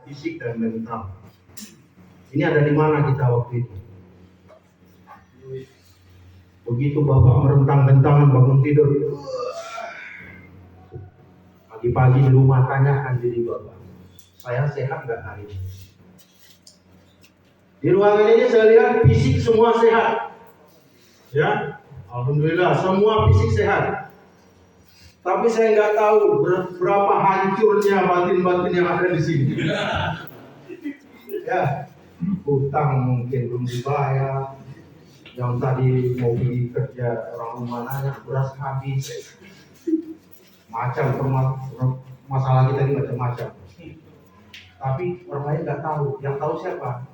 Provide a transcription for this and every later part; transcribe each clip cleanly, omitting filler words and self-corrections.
fisik dan mental. Ini ada di mana kita waktu itu? Begitu Bapak merentang-rentangan bangun tidur, pagi-pagi dulu tanyakan diri Bapak, saya sehat nggak hari ini? Di ruangan ini saya lihat fisik semua sehat, ya, alhamdulillah semua fisik sehat. Tapi saya nggak tahu berapa hancurnya batin-batin yang ada di sini. Ya, hutang mungkin belum dibayar. Yang tadi mau pergi kerja orang rumah nanya beras habis. Masalah kita ini macam-macam. Tapi orang lain nggak tahu. Yang tahu siapa?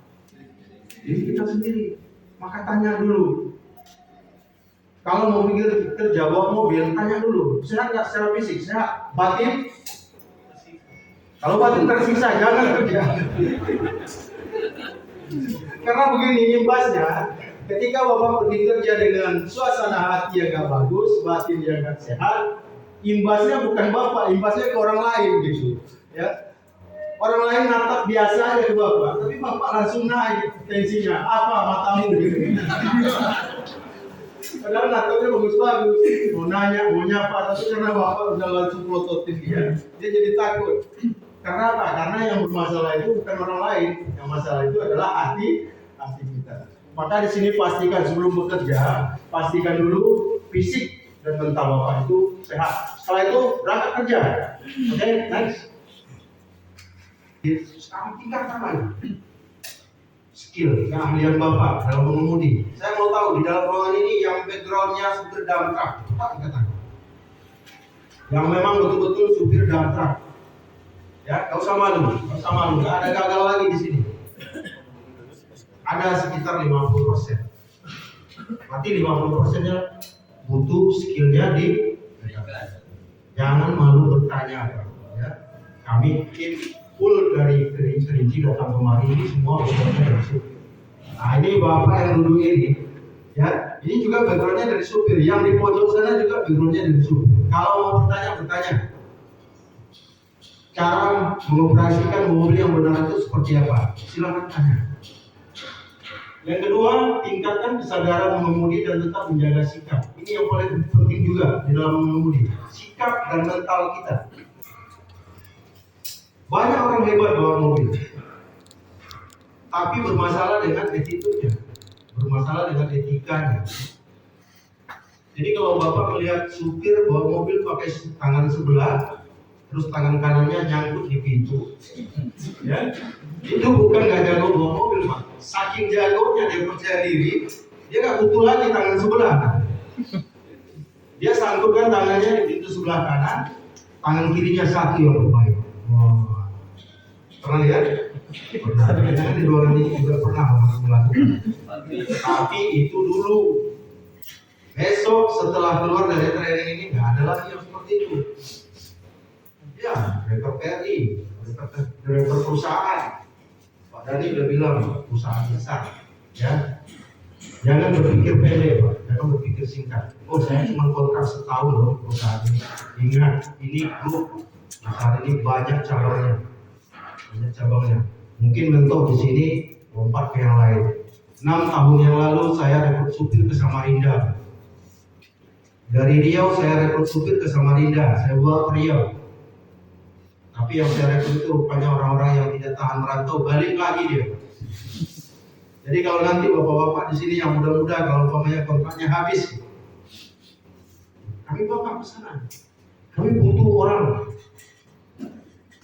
Diri kita sendiri. Maka tanya dulu. Kalau mau pergi kerja bawa mobil, tanya dulu. Sehat nggak secara fisik? Sehat. Batin? Kalau batin tersiksa, jangan kerja. Karena begini imbasnya, ketika Bapak pergi kerja dengan suasana hati yang gak bagus, batin yang gak sehat, imbasnya bukan Bapak, imbasnya ke orang lain gitu. Ya, orang lain natap biasa aja ke Bapak, tapi Bapak langsung naik tensinya. Apa matamu gitu? Padahal natapnya bagus-bagus, mau nanya, mau nyapa, tapi karena Bapak udah langsung prototin dia jadi takut. Karena apa? Karena yang bermasalah itu bukan orang lain, yang masalah itu adalah hati kita. Maka di sini pastikan sebelum bekerja, pastikan dulu fisik dan mental Bapak itu sehat. Setelah itu berangkat kerja. Oke, next. Sekarang tingkatkan lagi skill, keahlian Bapak dalam mengemudi. Saya mau tahu di dalam ruangan ini yang backgroundnya supir dump truck, katakan. Yang memang betul-betul supir dump truck. Ya, gak usah malu, gak ada gagal lagi di sini. Ada sekitar 50%. Berarti 50%-nya butuh skillnya di. Jangan malu bertanya, ya. Kami tim full dari Kerinci datang kemari ini semua backgroundnya dari supir. Nah ini Bapak yang duduk ini, ya. Ini juga backgroundnya dari supir. Yang di pojok sana juga backgroundnya dari supir. Kalau mau bertanya. Cara mengoperasikan mobil yang benar itu seperti apa? Silakan tanya. Yang kedua, tingkatkan kesadaran mengemudi dan tetap menjaga sikap. Ini yang paling penting juga di dalam mengemudi. Sikap dan mental kita. Banyak orang hebat bawa mobil, tapi bermasalah dengan attitude-nya, bermasalah dengan etikanya. Jadi kalau Bapak melihat supir bawa mobil pakai tangan sebelah, terus tangan kanannya nyangkut di pintu, ya, itu bukan nggak jago bawa mobil, Pak. Saking jagonya dia percaya diri, dia nggak butuh lagi tangan sebelah. Dia sanggupkan tangannya di pintu sebelah kanan, tangan kirinya satu yang terbaik. Wow. Pernah lihat? Pernah. Jangan di luar ini juga pernah melakukan. Tapi itu dulu. Besok setelah keluar dari training ini nggak ada lagi yang seperti itu. Ya, direktur PRI, direktur perusahaan. Pak Dhani udah bilang perusahaan besar, ya. Jangan berpikir pendek, Pak. Jangan berpikir singkat. Oh, saya cuma kontrak setahun loh perusahaan ini. Ingat, ini grup besar ini banyak cabangnya, Mungkin mentok di sini, lompat ke yang lain. 6 tahun yang lalu saya rekrut supir ke Samarinda. Dari Riau saya rekrut supir ke Samarinda. Saya bawa ke Riau. Tapi yang saya rekrut itu rupanya orang-orang yang tidak tahan merantau, balik lagi dia. Jadi kalau nanti bapak-bapak di sini yang muda-muda, kalau umpamanya kontraknya habis, kami bapak ke sana. Kami butuh orang,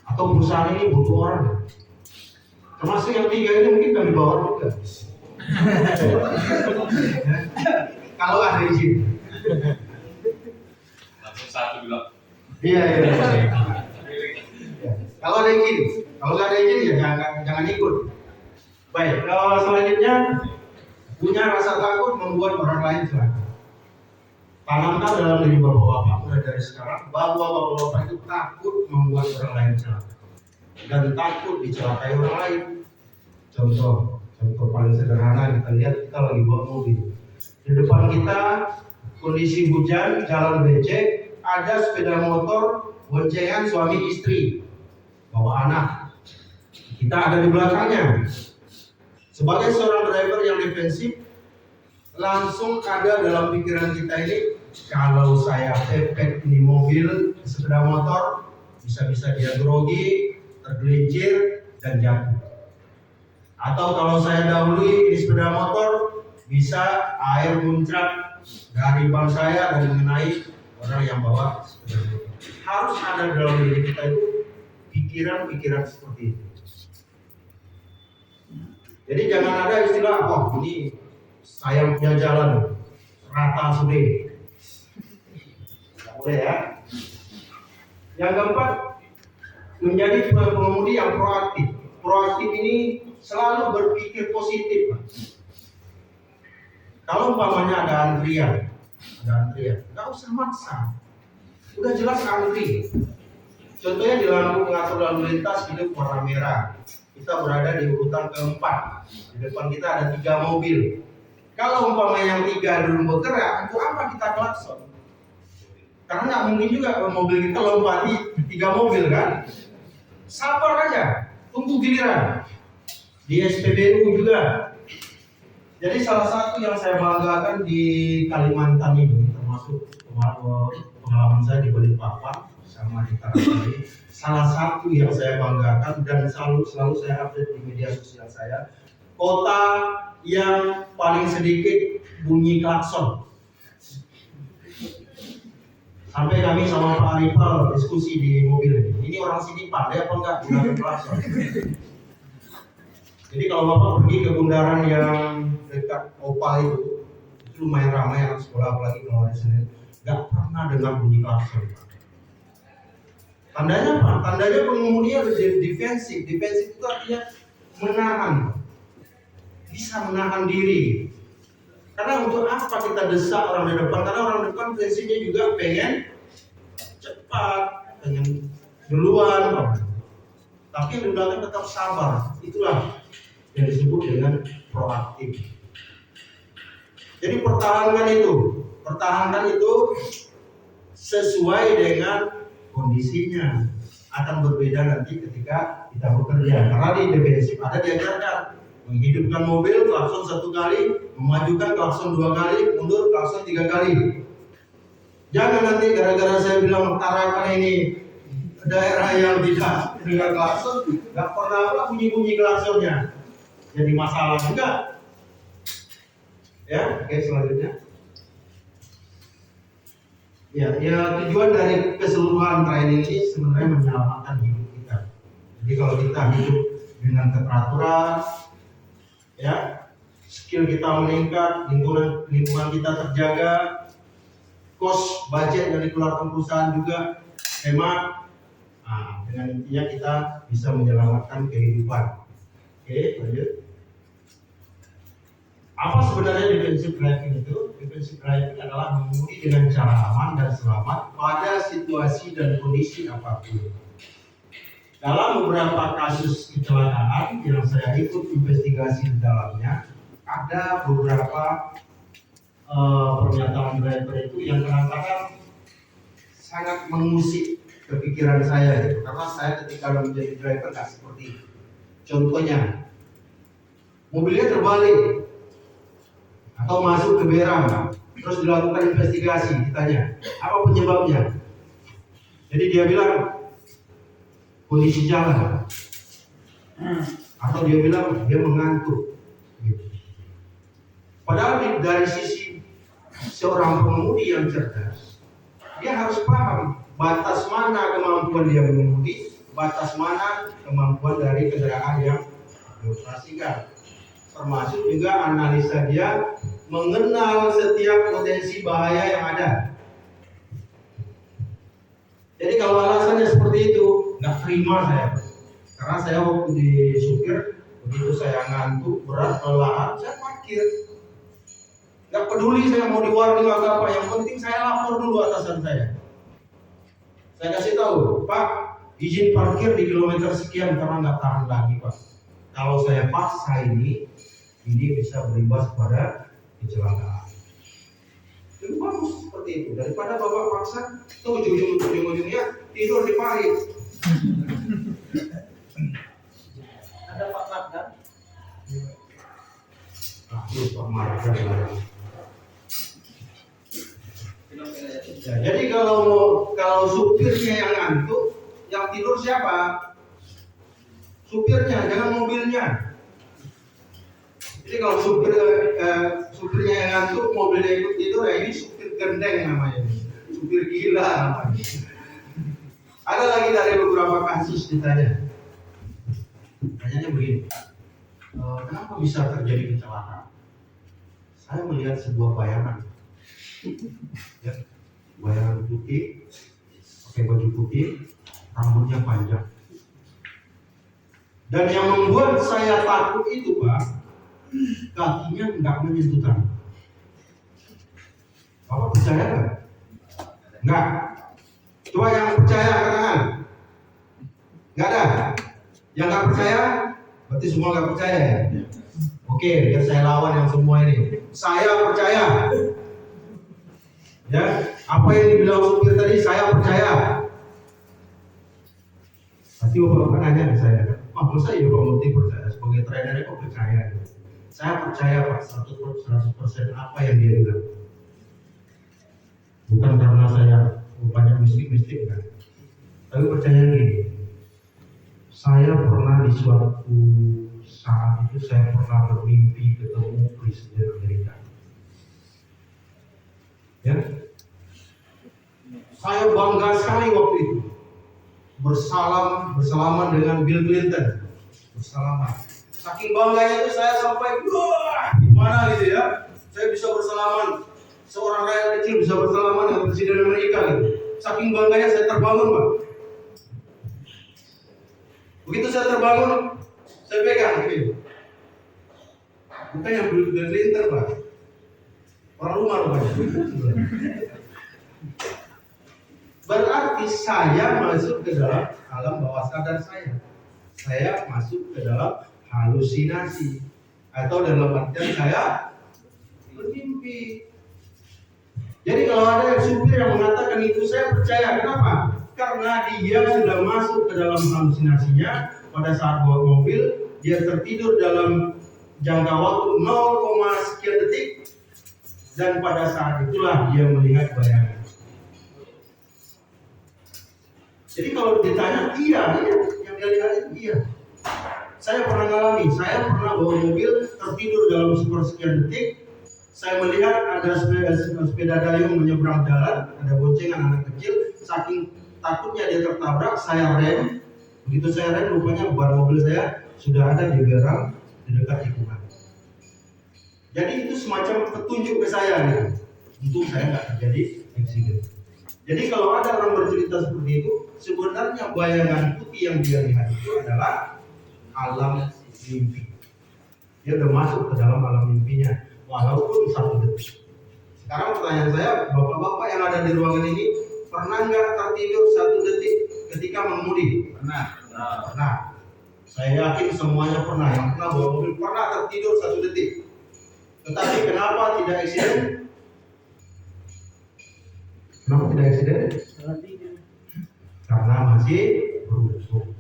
atau perusahaan ini butuh orang. Termasuk yang 3 ini mungkin kami bawa juga. Kalau ada izin. Langsung satu bilang. Iya. Kalau ada izin, kalau nggak ada izin ya jangan ikut. Baik, selanjutnya punya rasa takut membuat orang lain celaka. Tanamkan dalam diri bapak-bapak mulai dari sekarang bahwa bapak-bapak itu takut membuat orang lain celaka dan takut dicelakai orang lain. Contoh paling sederhana kita lihat, kita lagi bawa mobil. Di depan kita kondisi hujan, jalan becek, ada sepeda motor boncengan suami istri bawa anak. kita ada di belakangnya. Sebagai seorang driver yang defensif, langsung ada dalam pikiran kita ini, kalau saya pepet ini mobil, sepeda motor, bisa-bisa dia grogi, tergelincir, dan jatuh. Atau kalau saya dahului di sepeda motor, bisa air muncrat dari ban saya dan mengenai orang yang bawa sepeda motor. Harus ada dalam diri kita itu pikiran-pikiran seperti itu. Jadi jangan ada istilah, oh ini saya punya jalan rata sudah. Tidak boleh ya. Yang keempat, menjadi pengemudi yang proaktif. Proaktif ini selalu berpikir positif. Kalau umpamanya ada antrian, nggak usah maksa. Udah jelas antri. Contohnya di lampu pengatur lalu lintas hidup warna merah. Kita berada di urutan keempat. Di depan kita ada 3 mobil. Kalau umpamanya yang 3 dulu bergerak, untuk apa kita klakson? Karena nggak mungkin juga mobil kita lompati 3 mobil kan? Sabar aja, tunggu giliran. Di SPBU juga. Jadi salah satu yang saya banggakan di Kalimantan ini, termasuk pengalaman saya di Balikpapan sama di Taranggiri, salah satu yang saya banggakan dan selalu saya update di media sosial saya, kota yang paling sedikit bunyi klakson. Sampai kami sama Pak Arifal diskusi di mobil ini orang sini pandai apa enggak gunakan klakson. Jadi kalau Bapak pergi ke bundaran yang dekat Opal itu lumayan ramai anak sekolah, apalagi kalau hari Senin, nggak pernah dengar bunyi klakson. Tandanya apa? Tandanya pengemudi harus defensif. Defensif itu artinya menahan, bisa menahan diri. Karena untuk apa kita desak orang di depan? Karena orang depan prinsipnya juga pengen cepat, pengen duluan. Tapi yang di belakang tetap sabar. Itulah yang disebut dengan proaktif. Jadi pertahankan itu sesuai dengan kondisinya. Akan berbeda nanti ketika kita bekerja. Karena di defensif ada diajarkan menghidupkan mobil klakson 1 kali, memajukan klakson 2 kali, mundur klakson 3 kali. Jangan nanti gara-gara saya bilang Tarakan ini daerah yang tidak dengan klakson, nggak pernah bunyi klaksonnya, jadi masalah juga. Ya, oke, selanjutnya. Ya, tujuan dari keseluruhan training ini sebenarnya menyelamatkan hidup kita. Jadi kalau kita hidup dengan keteraturan, ya, skill kita meningkat, lingkungan kita terjaga, cost budget yang dikeluarkan perusahaan juga hemat. Nah, dengan intinya kita bisa menyelamatkan kehidupan. Oke, lanjut. Apa sebenarnya defensive driving itu? Defensive driving adalah mengemudi dengan cara aman dan selamat pada situasi dan kondisi apapun. Dalam beberapa kasus kecelakaan yang saya ikut investigasi di dalamnya, ada beberapa pernyataan driver itu yang kadang-kadang sangat mengusik kepikiran saya, karena saya ketika menjadi driver nggak seperti itu. Contohnya, mobilnya terbalik atau masuk ke berang, terus dilakukan investigasi, ditanya apa penyebabnya. Jadi dia bilang kondisi jalan, atau dia bilang dia mengantuk. Padahal dari sisi seorang pengemudi yang cerdas, dia harus paham batas mana kemampuan dia mengemudi, batas mana kemampuan dari kendaraan yang dioperasikan. Termasuk juga analisa dia mengenal setiap potensi bahaya yang ada. Jadi kalau alasannya seperti itu, nggak terima saya. Karena saya waktu di supir, begitu saya ngantuk, berat, kelelahan, saya parkir. Nggak peduli saya mau di warning atau apa, yang penting saya lapor dulu atasan saya. Saya kasih tahu, Pak, izin parkir di kilometer sekian karena nggak tahan lagi, Pak. Kalau saya paksa ini bisa berimbas pada kecelakaan. Itu bagus seperti itu. Daripada bapak paksa, tuh ujung-ujungnya tidur di parit. supermarket lah. Ya, jadi kalau supirnya yang ngantuk, yang tidur siapa? Supirnya, jangan mobilnya. Jadi kalau supirnya yang ngantuk, mobilnya ikut tidur, ya ini supir gendeng namanya, supir gila namanya. Ada lagi dari beberapa kasus ditanya. Tanyanya begini, kenapa bisa terjadi kecelakaan? Saya melihat sebuah bayangan, ya, bayangan putih, pakai baju putih, rambutnya panjang. Dan yang membuat saya takut itu, Pak, kakinya nggak menyentuh tanah. Bapak percaya nggak? Nggak. Coba yang percaya katakan. Nggak ada. Yang nggak percaya, berarti semua nggak percaya ya. Oke, biar saya lawan yang semua ini. Saya percaya. Ya, apa yang dibilang supir tadi saya percaya. Pasti bapak nanya ke saya, masa iya Pak Muti percaya sebagai trainer kok percaya? Saya percaya Pak 100% apa yang dia bilang. Bukan karena saya banyak mistik kan. Tapi percaya gini. Saya pernah di suatu saat itu saya pernah bermimpi ketemu Presiden Amerika. Ya. Saya bangga sekali waktu itu. Bersalaman dengan Bill Clinton. Bersalaman. Saking bangganya itu saya sampai wah, gimana gitu ya. Saya bisa bersalaman. Seorang rakyat kecil bisa bersalaman dengan Presiden Amerika gitu. Saking bangganya saya terbangun, Pak. Begitu saya terbangun, saya pegang gitu. Bukan yang Bill Clinton, Pak. Orang rumah rupanya. Berarti saya masuk ke dalam alam bawah sadar saya. Saya masuk ke dalam halusinasi. Atau dalam artian saya bermimpi. Jadi kalau ada yang supir yang mengatakan itu, saya percaya. Kenapa? Karena dia sudah masuk ke dalam halusinasinya. Pada saat bawa mobil, dia tertidur dalam jangka waktu 0, sekian detik. Dan pada saat itulah dia melihat bayangan. Jadi kalau ditanya, iya, yang dia lihat itu iya. Saya pernah ngalami, saya pernah bawa mobil tertidur dalam sepersekian detik. Saya melihat ada sepeda dayung menyeberang jalan, ada boncengan anak kecil. Saking takutnya dia tertabrak, saya rem. Begitu saya rem, rupanya ban mobil saya sudah ada di belakang di dekat tikungan. Jadi itu semacam petunjuk ke saya nih, untuk saya nggak terjadi insiden. Jadi kalau ada orang bercerita seperti itu, sebenarnya bayangan putih yang dia lihat itu adalah alam mimpi. Dia sudah masuk ke dalam alam mimpinya, walaupun 1 detik. Sekarang pertanyaan saya, bapak-bapak yang ada di ruangan ini, pernah nggak tertidur 1 detik ketika mengemudi? Pernah. Nah, saya yakin semuanya pernah. Yang pernah bawa mobil pernah tertidur 1 detik. Tetapi kenapa tidak eksiden? Kenapa tidak eksiden? Karena masih beruntung.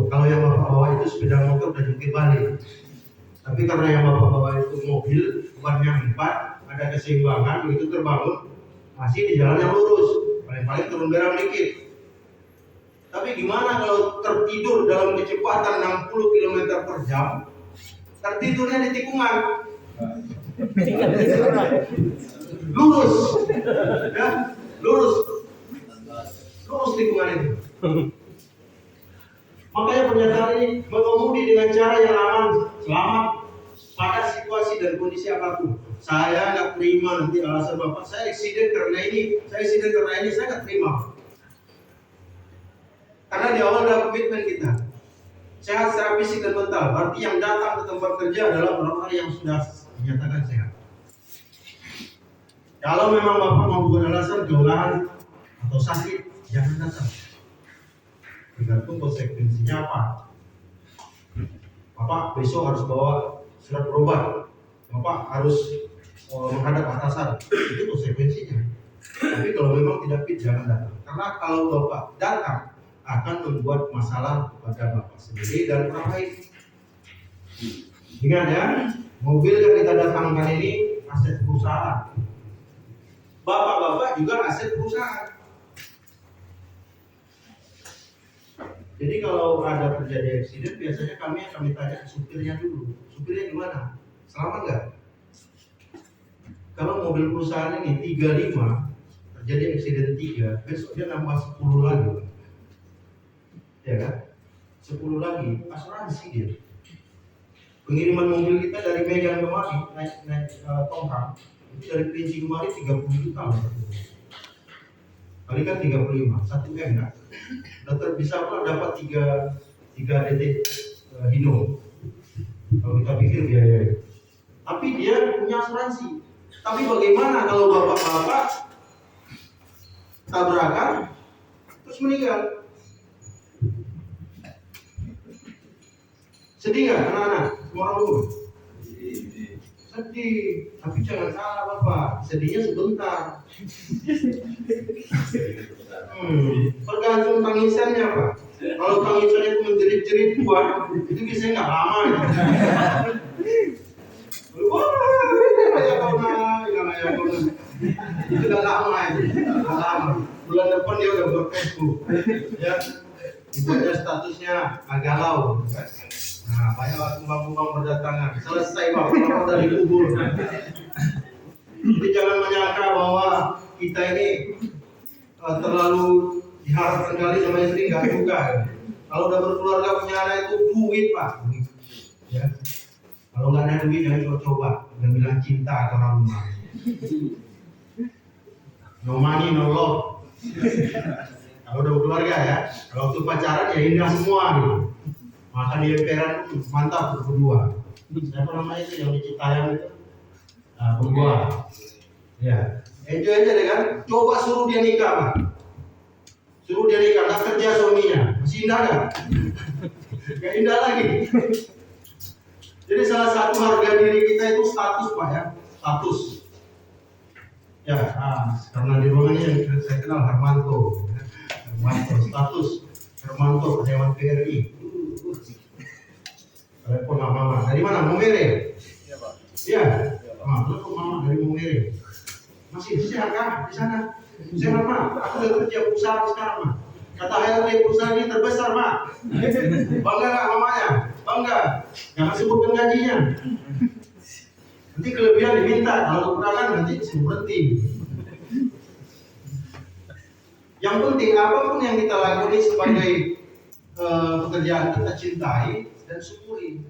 Kalau yang bapak bawa itu sepeda motor dan jungkir balik. Tapi karena yang bapak bawa itu mobil, bannya 4, ada keseimbangan, begitu terbangun, masih di jalan yang lurus. Paling-paling turun berang dikit. Tapi gimana kalau tertidur dalam kecepatan 60 km per jam? Tertidurnya di tikungan. Lurus. Ya, lurus tikungan itu. Makanya pernyataan ini mengemudi dengan cara yang aman, selamat pada situasi dan kondisi apapun. Saya nggak terima nanti alasan bapak saya eksiden karena ini, saya nggak terima. Karena di awal adalah komitmen kita. Sehat secara fisik dan mental. Berarti yang datang ke tempat kerja adalah orang-orang yang sudah dinyatakan sehat. Kalau memang bapak mau buat alasan kelelahan atau sakit, jangan datang. Tergantung konsekuensinya apa. Bapak besok harus bawa surat berobat. Bapak harus menghadap atasan. Itu konsekuensinya. Tapi kalau memang tidak fit, jangan datang. Karena kalau bapak datang, akan membuat masalah kepada bapak sendiri dan orang lain. Ingat ya, Mobil yang kita datangkan ini aset perusahaan. Bapak-bapak juga aset perusahaan. Jadi kalau ada terjadi eksiden, biasanya kami akan ditanya supirnya dulu. Supirnya gimana? Selamat nggak? Kalau mobil perusahaan ini 35, terjadi eksiden 3, besok dia nambah 10 lagi. Ya kan? 10 lagi, asuransi dia. Pengiriman mobil kita dari Medan kemari, naik tongkang, itu dari Kerinci kemari 30 juta. Kali kan 35, 1 M kan? Dokter bisa pula dapat 3 detik hino. Kalau kita pikir biaya. Tapi dia punya asuransi. Tapi bagaimana kalau bapak-bapak tabrakan terus meninggal? Sedih nggak anak-anak? Semua orang dulu? Sedih. Tapi jangan salah bapak, sedihnya sebentar. Tergantung tangisannya pak. Kalau tangisannya itu menjerit-jerit kuat, itu biasanya nggak lama. Itu nggak lama itu, nggak lama. Bulan depan dia udah berfacebook, ya. Ibunya statusnya galau. Nah, banyak kumbang-kumbang berdatangan. Selesai bapak dari kubur. Jadi jangan menyangka bahwa kita ini terlalu diharapkan kali sama istri, nggak juga. Kalau udah berkeluarga punya anak itu duit pak. Ya. Kalau nggak ada duit jangan coba-coba. Jangan bilang cinta atau ramah. No money, no love. Kalau udah berkeluarga ya. Kalau waktu pacaran ya indah semua gitu. Makan di emperan mantap berdua. Siapa namanya itu yang di Citayam itu? Berdua. Ya, enjoy aja deh kan. Coba suruh dia nikah pak. Suruh dia nikah, nggak kerja suaminya. Masih indah kan? Gak indah lagi. Jadi salah satu harga diri kita itu status pak ya. Status. Ya, karena di ruangan ini yang saya kenal Hermanto. Hermanto, status Hermanto, Dewan PRI. Telepon mama. Dari mana? Momere? Iya pak. Iya. Telepon mama dari Momere. Masih sehat kan di sana? Sehat mak. Aku udah kerja perusahaan sekarang mak. Kata HRD perusahaan ini terbesar mak. Bangga nggak mamanya? Bangga. Jangan sebutkan gajinya. Nanti kelebihan diminta. Kalau kekurangan nanti disuruh berhenti. Yang penting apapun yang kita lakukan sebagai pekerjaan kita cintai dan syukuri.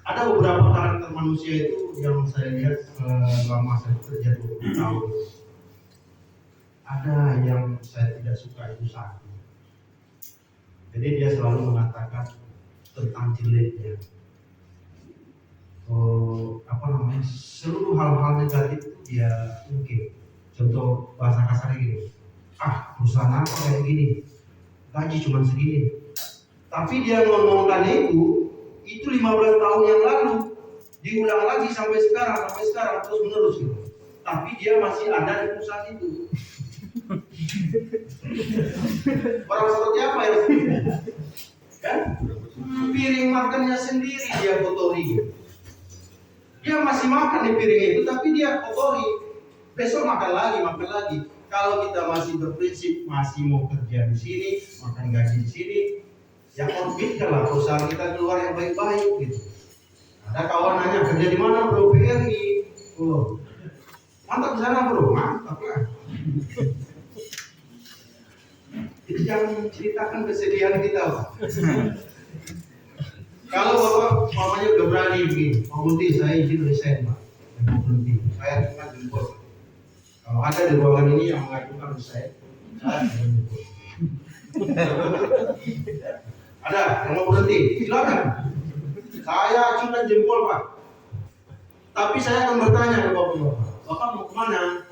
Ada beberapa karakter manusia itu yang saya lihat selama saya bekerja 20 tahun. Ada yang saya tidak suka itu satu. Jadi dia selalu mengatakan tentang jeleknya. Seluruh hal-hal negatif itu dia mungkin. Contoh bahasa kasarnya gini. Perusahaan apa kayak gini? Gaji cuma segini. Tapi dia ngomongkan itu 15 tahun yang lalu diulang lagi sampai sekarang terus menerus gitu. Tapi dia masih ada di perusahaan itu. Orang seperti apa ya? Kan? Piring makannya sendiri dia kotori gitu. Dia masih makan di piring itu tapi dia kotori. Besok makan lagi. Kalau kita masih berprinsip masih mau kerja di sini, makan gaji di sini, ya orbitkanlah perusahaan kita keluar yang baik-baik gitu. Ada kawan nanya kerja di mana bro? PRI. Mantap di sana bro, mantap lah. Jadi jangan ceritakan kesedihan kita Pak. Kalau bapak mamanya udah berani begini, mau berhenti saya izin resign Pak. Mau berhenti, saya cuma jemput. Kalau ada di ruangan ini yang mengajukan resign, saya jemput. Ada yang mau berhenti, silakan. Saya cuma jempol Pak. Tapi saya akan bertanya ke bapak-bapak, bapak mau kemana?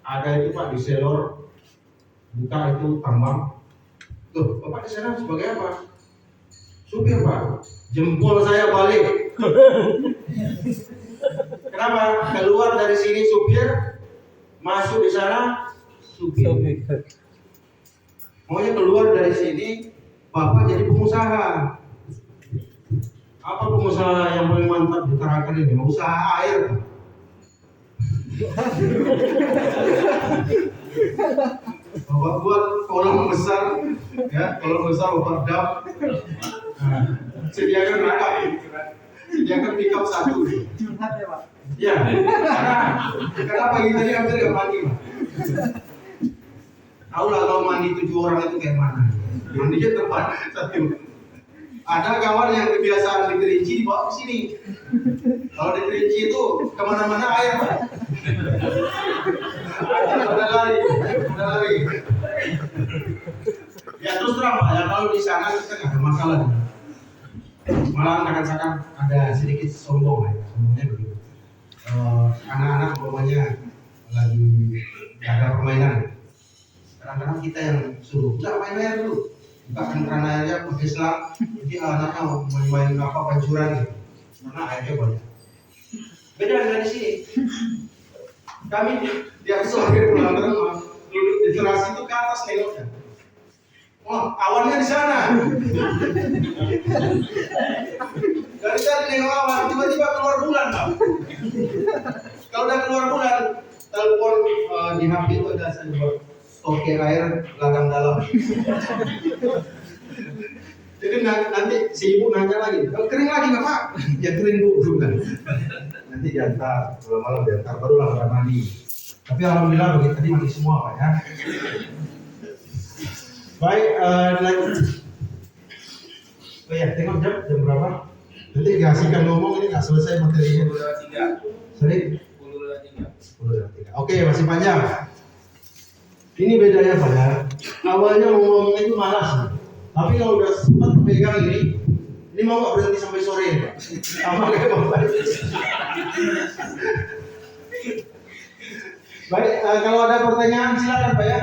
Ada itu Pak di Selor, buka itu tambang. Tuh, bapak di sana sebagai apa? Supir Pak. Jempol saya balik. Kenapa? Keluar dari sini supir, masuk di sana supir. Maunya keluar dari sini, bapak jadi pengusaha. Apa pengusaha yang paling mantap di Tarakan ini? Usaha air. Bapak buat kolam besar, ya kolam besar bapak dam. Nah, sediakan rangka, sediakan pickup satu. Ya, karena pagi tadi hampir nggak mandi, Pak. Tahu lah kalau mandi 7 orang itu kayak mana? Mandinya tempat satu. Ada kawan yang kebiasaan di Kerinci dibawa ke sini. Kalau di Kerinci itu kemana-mana air, Pak. Udah lari. Ya terus terang Pak, ya kalau di sana kita nggak ada masalah. Malah kadang-kadang ada sedikit sombong ya, sombongnya begitu. Anak-anak umpamanya lagi ada permainan. Kadang-kadang kita yang suruh, udah main air dulu. Bukakan keran airnya pakai selang, jadi anaknya mau main apa pancuran gitu. Karena airnya banyak. Beda dengan di sini. Kami tiap sore pulang ke rumah, duduk di teras itu ke atas nengoknya. Oh, awannya di sana. Dari tadi nengok awan, tiba-tiba keluar bulan, Pak. Kalau udah keluar bulan, telepon di HP itu ada saya buat oke air ladang dalam. Jadi nanti si ibu nanya lagi, kering lagi nggak Pak? Ya kering Bu, bukan. Nanti diantar, malam diantar barulah pada mandi. Tapi alhamdulillah bagi tadi mandi semua Pak ya. Baik, lanjut. Oh ya, tengok jam berapa? Nanti diasihkan ngomong ini nggak selesai materinya. 10:03. Sorry? 10:03. Oke, masih panjang. Ini bedanya Pak ya. Awalnya ngomongnya itu malas. Tapi kalau udah sempat pegang ini mau nggak berhenti sampai sore Pak? Sama kayak Bapak. Baik, kalau ada pertanyaan silakan Pak ya.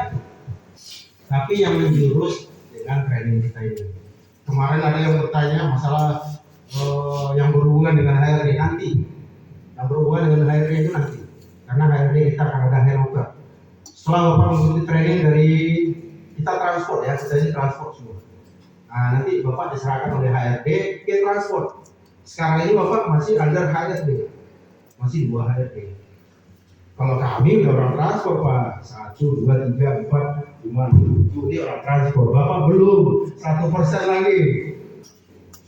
Tapi yang menjurus dengan training kita ini. Kemarin ada yang bertanya masalah yang berhubungan dengan HRD nanti. Yang berhubungan dengan HRD itu nanti. Karena HRD kita akan ada handover. Setelah Bapak mengikuti training dari kita transport ya, kita ini transport semua. Nah, nanti Bapak diserahkan oleh HRD ke transport. Sekarang ini Bapak masih under HRD, masih di bawah HRD. Kalau kami udah orang transport Pak, 1, 2, 3, 4, 5, 7 ini orang transport. Bapak belum 1% lagi.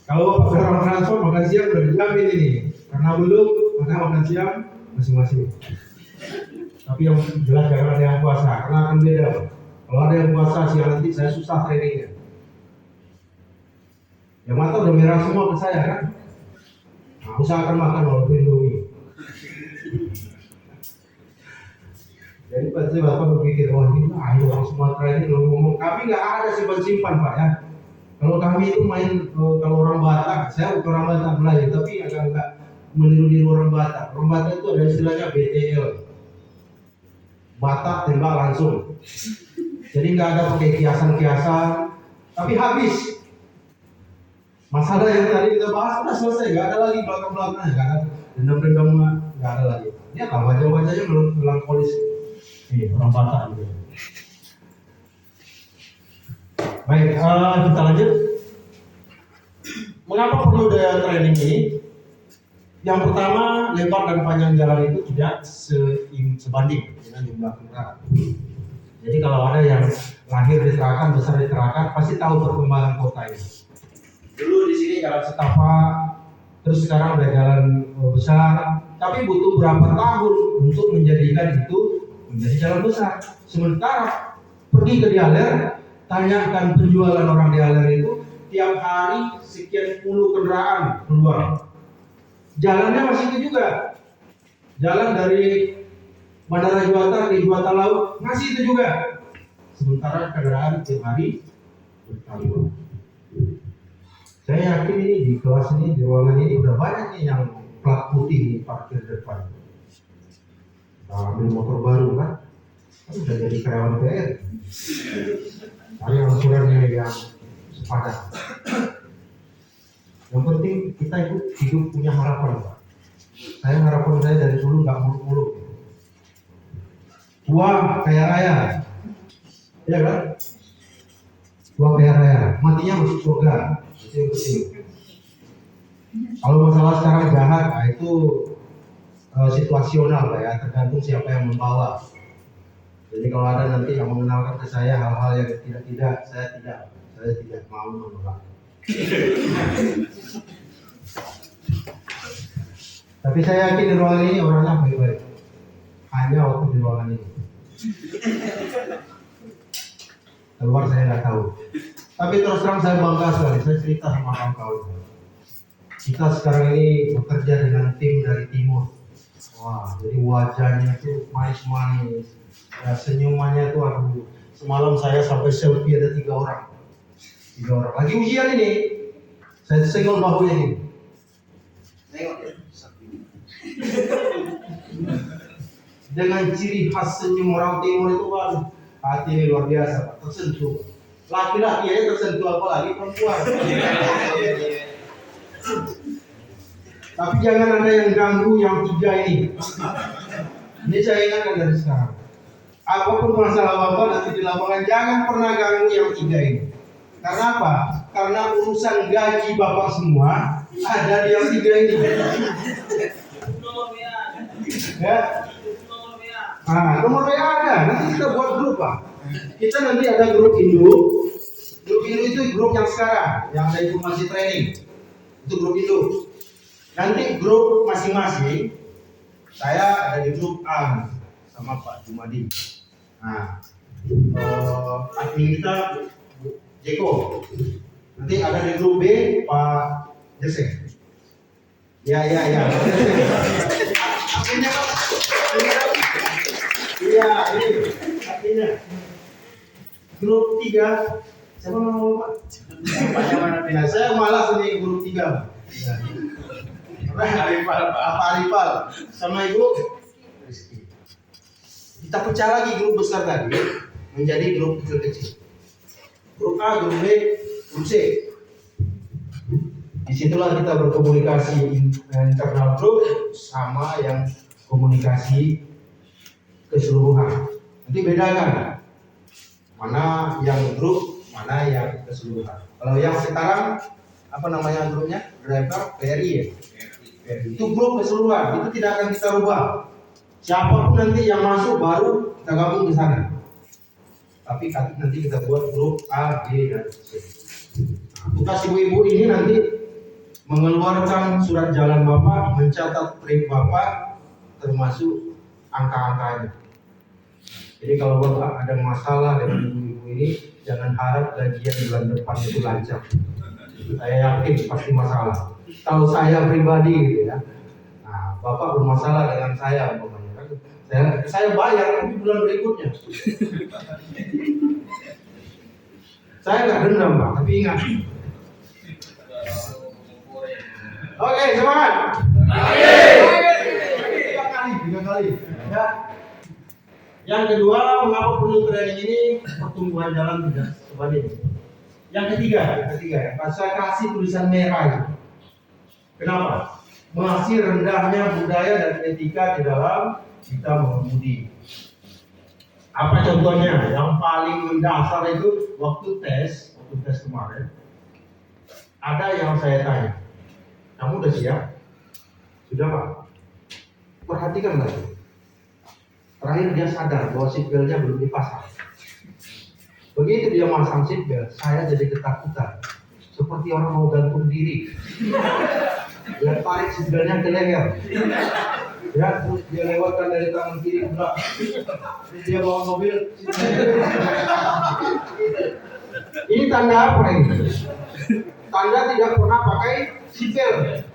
Kalau Bapak orang transport makan siang udah dijamin ini. Karena belum, maka makan siang masing-masing. Tapi yang jelas jangan ada yang puasa, karena akan beda. Kalau ada yang puasa siang nanti saya susah trainingnya. Yang mata udah merah semua ke saya kan. Nah, usahakan makan walaupun Indomie. Jadi pasti Bapak berpikir, wah ini orang Sumatera ini ngomong, kami nggak ada simpan-simpan Pak ya. Kalau kami itu main, kalau orang Batak, saya bukan orang Batak Melayu, tapi agak meniru-niru orang Batak. Orang Batak itu ada istilahnya BTL. Batak tembak langsung. Jadi nggak ada pakai kiasan-kiasan, tapi habis. Masalah yang tadi kita bahas sudah selesai, nggak ada lagi belakang-belakangnya, nggak ada dendam-dendam, nggak ada lagi. Ini apa wajah-wajahnya melankolis. Orang Batak gitu. Baik, kita lanjut. Mengapa perlu daya training ini? Yang pertama, lebar dan panjang jalan itu tidak sebanding dengan jumlah kendaraan. Jadi kalau ada yang lahir di Tarakan, besar di Tarakan, pasti tahu perkembangan kota ini. Dulu di sini jalan setapak, terus sekarang udah jalan besar, tapi butuh berapa tahun untuk menjadikan itu menjadi jalan besar. Sementara pergi ke Dialer, tanyakan penjualan orang Dialer itu tiap hari sekian puluh kendaraan keluar. Jalannya masih itu juga. Jalan dari Bandara Juanda ke Juanda Laut masih itu juga. Sementara kendaraan tiap hari bertambah. Saya yakin ini di kelas ini, di ruangan ini udah banyak nih yang plat putih di parkir depan. Ambil motor baru kan, udah jadi karyawan PR. Cari angsurannya yang sepadan. Yang penting kita hidup punya harapan Pak. Saya harapan saya dari dulu nggak muluk-muluk. Tua kaya raya, ya kan? Tua kaya raya, matinya masuk surga. Itu yang penting. Kalau masalah sekarang jahat, nah itu situasional Pak ya, tergantung siapa yang membawa. Jadi kalau ada nanti yang mengenalkan ke saya hal-hal yang tidak, saya tidak mau menolak. Tapi saya yakin di ruangan ini orangnya baik-baik. Hanya waktu di ruangan ini. Keluar saya nggak tahu. Tapi terus terang saya bangga sekali. Saya cerita sama kawan-kawan. Kita sekarang ini bekerja dengan tim dari timur. Wah, jadi wajahnya itu manis-manis. Ya, senyumannya itu aduh. Semalam saya sampai selfie ada 3 orang. 3 orang. Lagi ujian ini. Saya senggol bahunya ini. Dengan ciri khas senyum orang timur itu waduh, hati ini luar biasa, tersentuh. Laki-laki aja tersentuh, apalagi perempuan. Tapi jangan ada yang ganggu yang 3 ini. Ini saya ingatkan dari sekarang. Apapun masalah Bapak nanti di lapangan, jangan pernah ganggu yang 3 ini. Karena apa? Karena urusan gaji Bapak semua ada di yang 3 ini. Ya. Nah, nomor WA ada. Nanti kita buat grup Pak. Kita nanti ada grup Indo. Grup Indo itu grup yang sekarang, yang ada informasi training. Itu grup Indo. Nanti grup masing-masing, saya ada di grup A sama Pak Jumadi. Nah, admin kita Jeko. Nanti ada di grup B Pak Jesse. Ya. Adminnya Pak. Iya, ini artinya grup 3. Siapa nama Pak? Nah, saya malas ini grup 3. Arifal sama Ibu Rizky. Kita pecah lagi grup besar tadi menjadi grup kecil-kecil. Grup A, grup B, grup C. Disitulah kita berkomunikasi internal grup sama yang komunikasi keseluruhan. Nanti bedakan mana yang grup, mana yang keseluruhan. Kalau yang sekarang apa namanya grupnya? Driver PRI ya. Itu grup keseluruhan, itu tidak akan kita rubah. Siapapun nanti yang masuk baru kita gabung ke sana. Tapi nanti kita buat grup A, B, dan C. Tugas ibu-ibu ini nanti mengeluarkan surat jalan Bapak, mencatat trip Bapak, termasuk angka-angkanya. Jadi kalau Bapak ada masalah dengan ibu-ibu ini, jangan harap gajian bulan depan itu lancar. Saya yakin pasti masalah. Kalau saya pribadi gitu ya, nah, Bapak bermasalah dengan saya, saya bayar tapi bulan berikutnya. Saya nggak dendam Pak, tapi ingat. Oke, semangat. Tiga kali. Ya. Yang kedua, mengapa perlu training ini? Pertumbuhan jalan tidak sebanding. Yang ketiga ya, saya kasih tulisan merah. Kenapa? Masih rendahnya budaya dan etika di dalam kita mengemudi. Apa contohnya? Yang paling mendasar itu waktu tes kemarin, ada yang saya tanya, kamu udah siap? Sudah Pak. Perhatikan lagi. Terakhir dia sadar bahwa seatbeltnya belum dipasang. Begitu dia masang seatbelt, saya jadi ketakutan, seperti orang mau gantung diri. Dia tarik seatbeltnya ke leher. Ya, terus dia lewatkan dari tangan kiri ke belakang. Dia bawa mobil. Ini tanda apa ini? Tanda tidak pernah pakai seatbelt.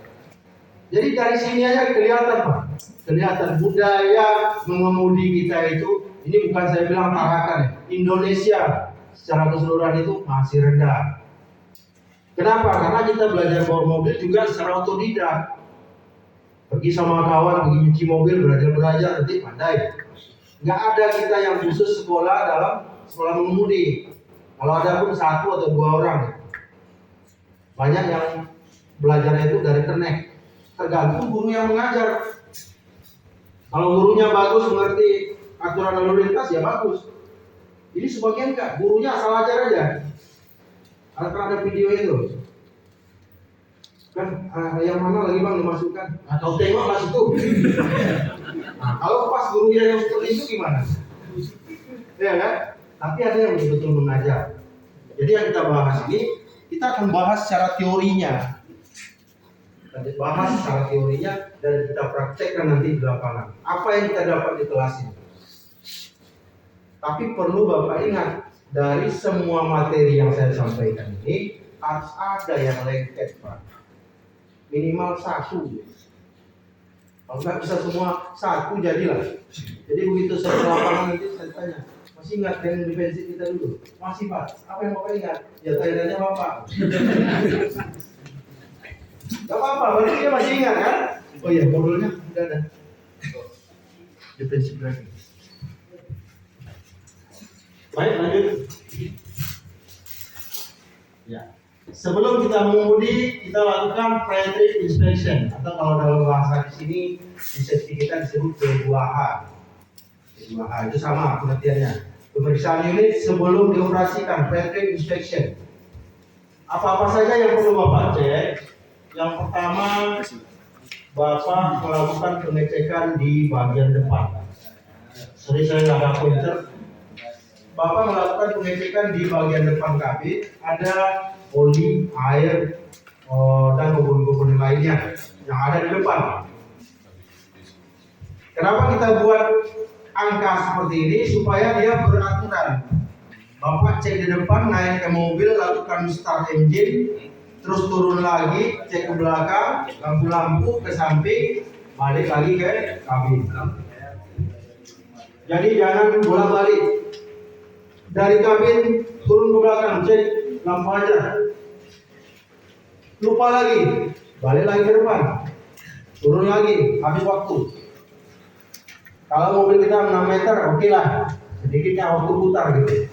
Jadi dari sini aja kelihatan Pak. Kelihatan budaya mengemudi kita itu. Ini bukan saya bilang tarakan ya. Indonesia secara keseluruhan itu masih rendah. Kenapa? Karena kita belajar bawa mobil juga secara otodidak. Pergi sama kawan, pergi nyuci mobil, belajar nanti pandai. Nggak ada kita yang khusus sekolah dalam sekolah mengemudi. Kalau ada pun 1 atau 2 orang. Banyak yang belajarnya itu dari kenek. Tergantung guru yang mengajar. Kalau gurunya bagus mengerti aturan lalu lintas ya bagus. Ini sebagian enggak, gurunya asal ajar aja. Akan ada video itu. Kan yang mana lagi bang dimasukkan? Atau tengok pas itu. Nah, kalau pas gurunya yang seperti itu gimana? Ya kan? Tapi ada yang betul-betul mengajar. Jadi yang kita bahas ini, kita akan bahas secara teorinya. Kita bahas secara teorinya dan kita praktekkan nanti di lapangan. Apa yang kita dapat di kelas ini. Tapi perlu Bapak ingat, dari semua materi yang saya sampaikan ini harus ada yang lengket Pak. Minimal satu. Kalau nggak bisa semua satu jadilah. Jadi begitu saya ke lapangan nanti saya tanya, masih ingat dengan defensif kita dulu? Masih Pak. Apa yang Bapak ingat? Ya tanya Bapak. Gak apa-apa, berarti dia masih ingat kan? Oh iya, modulnya sudah ada. Defensif lagi. Baik, lanjut. Ya. Sebelum kita mengemudi, kita lakukan pre-trip inspection atau kalau dalam bahasa di sini di safety kita disebut P2H. P2H itu sama pengertiannya. Pemeriksaan unit sebelum dioperasikan, pre-trip inspection. Apa-apa saja yang perlu Bapak cek? Yang pertama, Bapak melakukan pengecekan di bagian depan. Sorry saya nggak ada pointer. Bapak melakukan pengecekan di bagian depan kabin, ada oli, air, dan komponen-komponen lainnya yang ada di depan. Kenapa kita buat angka seperti ini? Supaya dia beraturan. Bapak cek di depan, naik ke mobil, lakukan start engine, terus turun lagi, cek ke belakang, lampu-lampu ke samping, balik lagi ke kabin. Jadi jangan bolak-balik. Dari kabin turun ke belakang, cek lampu aja. Lupa lagi, balik lagi ke depan. Turun lagi, habis waktu. Kalau mobil kita 6 meter, oke lah. Sedikitnya waktu putar gitu.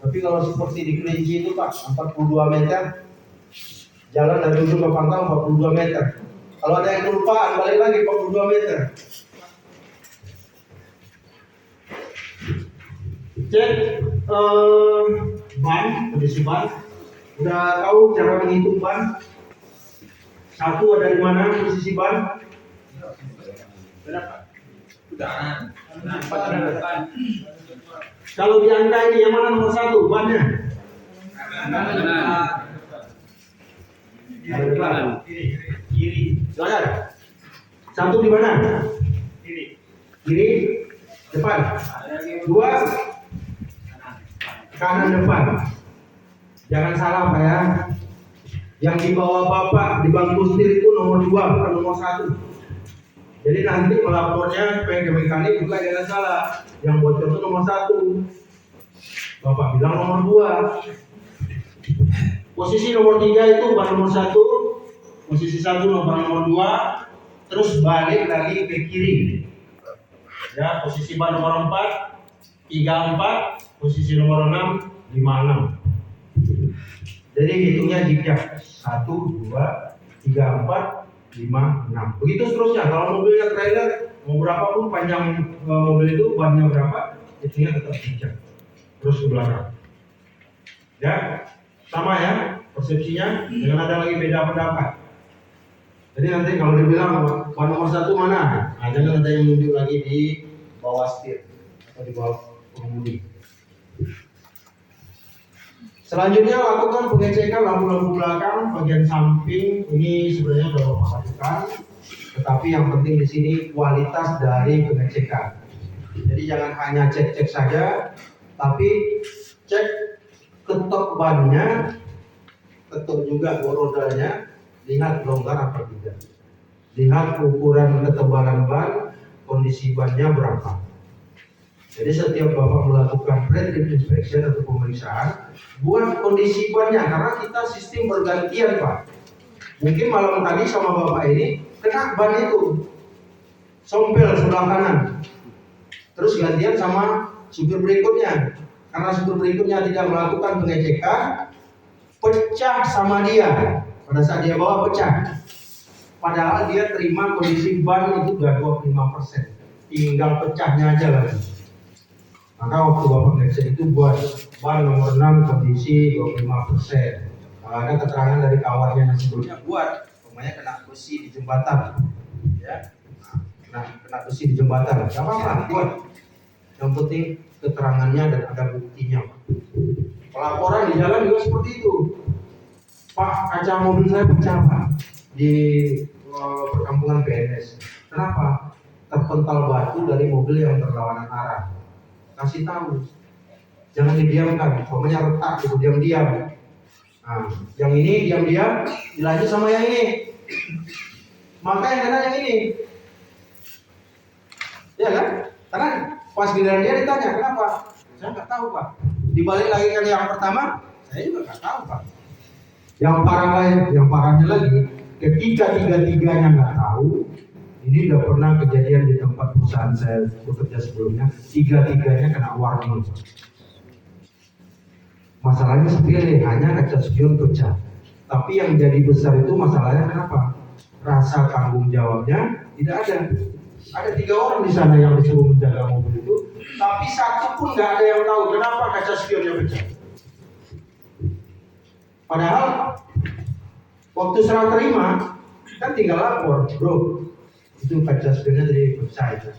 Tapi kalau seperti di Kelinci itu Pak, 42 meter. Jalan dari ujung ke pangkal 42 meter. Kalau ada yang kelupaan, balik lagi 42 meter. Cek ban, kondisi ban. Udah tahu cara menghitung ban? Satu ada di mana posisi ban? Berapa? Udah. Kalau di angka ini yang mana nomor satu bannya? Kiri. Silakan. Satu di mana? Kiri. Depan. Dua. Kanan depan. Jangan salah Pak ya. Yang di bawah Bapak di bangku setir itu nomor 2 bukan nomor 1. Jadi nanti melapornya ke mekanik juga jangan salah. Yang bocor itu nomor 1. Bapak bilang nomor 2. Posisi nomor 3 itu ban nomor 1. Posisi 1 nomor 2. Terus balik lagi ke kiri. Ya, posisi ban nomor 4 34. Posisi nomor 6 56. Jadi hitungnya zigzag 1, 2, 3, 4, 5, 6. Begitu seterusnya. Kalau mobilnya trailer, mau berapapun panjang mobil itu, bannya berapa, hitungnya tetap zigzag. Terus ke belakang. Ya, sama ya persepsinya. Jangan ada lagi beda pendapat. Jadi nanti kalau dibilang ban nomor 1 mana, nah, jangan ada yang menunjuk lagi di bawah setir atau di bawah pengemudi. Selanjutnya lakukan pengecekan lampu-lampu belakang bagian samping. Ini sebenarnya sudah Bapak lakukan, tetapi yang penting di sini kualitas dari pengecekan. Jadi jangan hanya cek-cek saja, tapi cek ketok bannya, ketok juga rodanya, lihat longgar apa tidak. Lihat ukuran ketebalan ban, kondisi bannya berapa. Jadi setiap Bapak melakukan pre-trip inspection atau pemeriksaan, buat kondisi bannya, karena kita sistem bergantian Pak. Mungkin malam tadi sama Bapak ini kena ban itu, sompel sebelah kanan. Terus gantian sama supir berikutnya. Karena supir berikutnya tidak melakukan pengecekan, pecah sama dia. Pada saat dia bawa pecah. Padahal dia terima kondisi ban itu gak 25%. Tinggal pecahnya aja lagi. Maka waktu Bapak ngecek itu buat ban nomor 6 kondisi 25%. Kalau ada keterangan dari kawannya yang sebelumnya buat umpamanya kena besi di jembatan, ya, kena besi di jembatan, gak apa-apa, buat. Yang penting keterangannya dan ada buktinya. Pelaporan di jalan juga seperti itu. Pak, kaca mobil saya pecah Pak di perkampungan PNS. Kenapa? Terpental batu dari mobil yang berlawanan arah. Kasih tahu, jangan didiamkan, pokoknya retak gitu, diam-diam. Nah, yang ini diam-diam dilanjut sama yang ini, maka yang kena yang ini, ya kan? Karena pas giliran dia ditanya kenapa, saya nggak tahu Pak. Dibalik lagi kan yang pertama, saya juga nggak tahu Pak. Yang parahnya lagi, ketika tiga-tiganya nggak tahu, ini udah pernah kejadian di tempat perusahaan saya bekerja sebelumnya, tiga-tiganya kena warning. Masalahnya sepele, hanya kaca spion pecah. Tapi yang jadi besar itu masalahnya kenapa? Rasa tanggung jawabnya tidak ada. Ada 3 orang di sana yang disuruh menjaga mobil itu, tapi satu pun nggak ada yang tahu kenapa kaca spionnya pecah. Padahal waktu serah terima kan tinggal lapor, bro, itu kaca spionnya tadi pecah itu.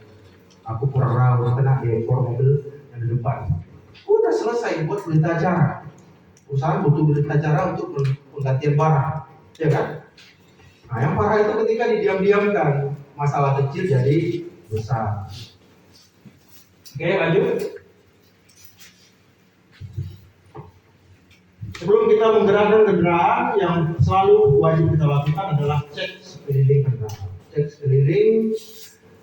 Aku kurang rawat kena di ekor mobil yang di depan. Udah selesai, buat berita acara. Perusahaan butuh berita acara untuk penggantian barang, ya kan? Nah, yang parah itu ketika didiam-diamkan, masalah kecil jadi besar. Oke, lanjut. Sebelum kita menggerakkan kendaraan, yang selalu wajib kita lakukan adalah cek sekeliling kendaraan. Cek sekeliling.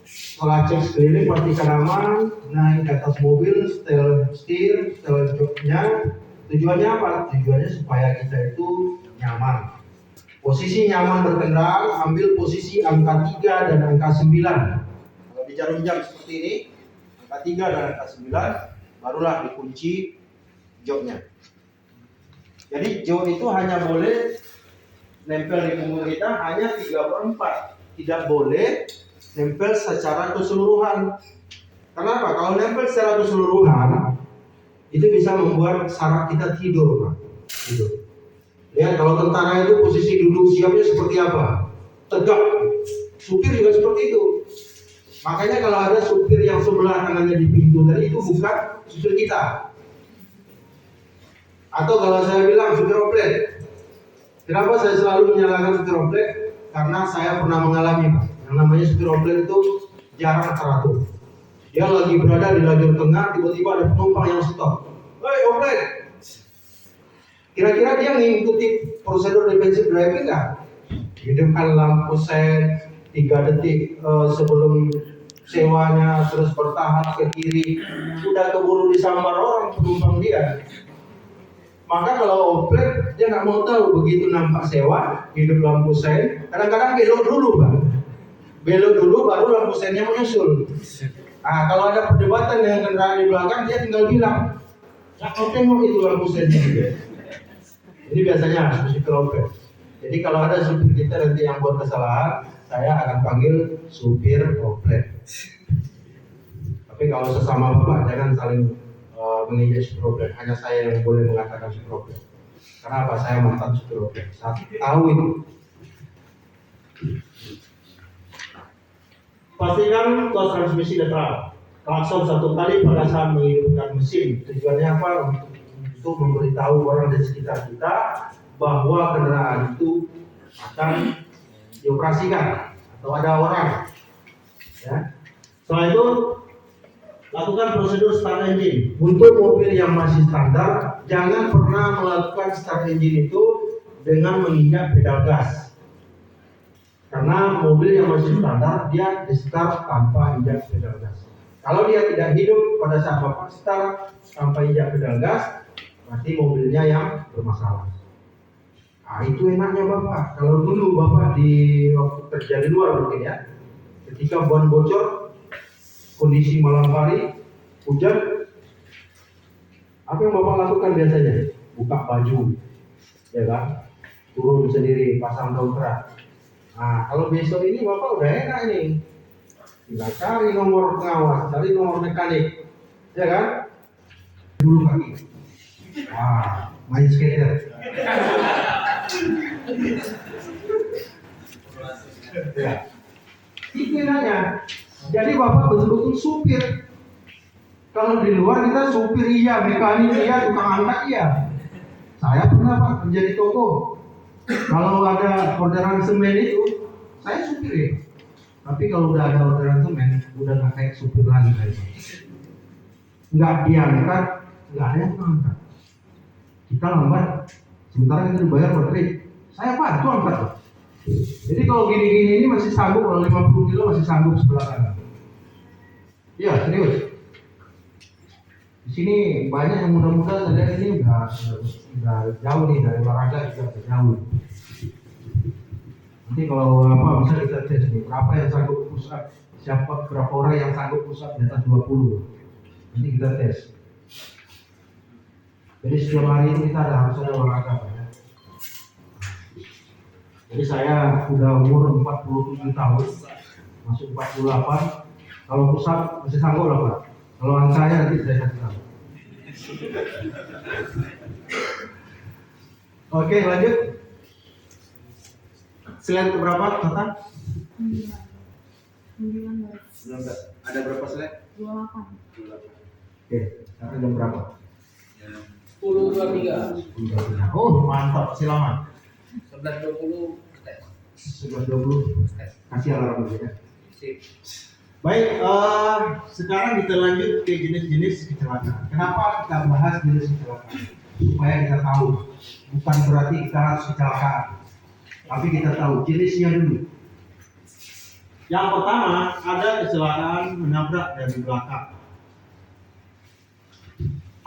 Setelah cek sekeliling, pastikan aman, naik ke atas mobil, setel joknya. Tujuannya apa? Tujuannya supaya kita itu nyaman. Posisi nyaman berkendara, ambil posisi angka 3 dan angka 9. Kalau di jarum jam seperti ini, angka 3 dan angka 9, barulah dikunci joknya. Jadi jok itu hanya boleh nempel di punggung kita hanya 3/4. Tidak boleh nempel secara keseluruhan. Kenapa? Kalau nempel secara keseluruhan, itu bisa membuat saraf kita tidur, Pak. Tidur. Ya, kalau tentara itu posisi duduk siapnya seperti apa? Tegak. Supir juga seperti itu. Makanya kalau ada supir yang sebelah tangannya di pintu tadi, itu bukan supir kita. Atau kalau saya bilang supir oplet. Kenapa saya selalu menyalahkan supir oplet? Karena saya pernah mengalami, Pak. Yang namanya supir oplet itu jarang teratur. Dia lagi berada di lajur tengah, tiba-tiba ada penumpang yang stop. Hei oplet, kira-kira dia mengikuti prosedur defensive driving nggak? Hidupkan lampu sen 3 detik sebelum sewanya, terus bertahap ke kiri, udah keburu disambar orang penumpang dia. Maka kalau oplet dia nggak mau tahu, begitu nampak sewa, hidup lampu sen, kadang-kadang belok dulu Bang. Belok dulu baru lampu sennya menyusul. Nah, kalau ada perdebatan dengan kendaraan di belakang, dia tinggal bilang, "Ya, kau tengok itu lampu sennya." Ini biasanya supir oplet. Jadi kalau ada supir kita nanti yang buat kesalahan, saya akan panggil supir oplet. Tapi kalau sesama bapak jangan saling menginjak supir oplet. Hanya saya yang boleh mengatakan supir oplet. Karena apa? Saya mantan supir oplet. Saya tahu itu. Pastikan tuas transmisi netral. Klakson 1 kali pada saat menghidupkan mesin. Tujuannya apa? Untuk memberitahu orang di sekitar kita bahwa kendaraan itu akan dioperasikan atau ada orang. Ya. Setelah itu lakukan prosedur start engine. Untuk mobil yang masih standar, jangan pernah melakukan start engine itu dengan menginjak pedal gas. Karena mobil yang masih standar, dia di start tanpa injak pedal gas. Kalau dia tidak hidup pada saat bapak start tanpa injak pedal gas, berarti mobilnya yang bermasalah. Nah, itu enaknya bapak. Kalau dulu bapak di waktu kerja di luar mungkin ya, ketika ban bocor, kondisi malam hari, hujan, apa yang bapak lakukan biasanya? Buka baju, ya kan? Turun sendiri, pasang dompet. Nah, kalau besok ini bapak udah enak ini, tinggal cari nomor pengawas, cari nomor mekanik, ya kan? Dulu kaki, main skater. Ya. Itu nanya. Jadi Bapak betul-betul supir. Kalau di luar kita supir iya, mekanik iya, tukang angkat iya. Saya pernah Pak kerja di toko. Kalau ada orderan semen itu, saya supir ya. Tapi kalau udah ada orderan semen, udah nggak kayak supir lagi kayak. Nggak diangkat, nggak ada yang angkat. Kita lambat, sementara kita dibayar per trip. Saya bantu angkat. Jadi kalau gini-gini ini masih sanggup, kalau 50 kilo masih sanggup sebelah kanan. Iya serius. Di sini banyak yang muda-muda, saya lihat ini udah jauh nih dari olahraga, juga jauh. Nanti kalau bisa kita tes nih, berapa yang sanggup push up, berapa orang yang sanggup push up di atas 20. Nanti kita tes. Jadi setiap hari itu kita harus ada olahraga Pak ya. Jadi saya udah umur 47 tahun, masuk 48. Kalau push up masih sanggup lah Pak. Kalau saya nanti saya kasih tahu. Oke lanjut. Slide berapa Tata? 9. Ada berapa slide? 28. Oke, sekarang jam berapa? 10.23. Oh mantap, silakan. 11.20 tes. 11.20 kasih alarm dulu ya. Sip. Baik, sekarang kita lanjut ke jenis-jenis kecelakaan. Kenapa kita bahas jenis kecelakaan? Supaya kita tahu, bukan berarti kita harus kecelakaan, tapi kita tahu jenisnya dulu. Yang pertama ada kecelakaan menabrak dari belakang.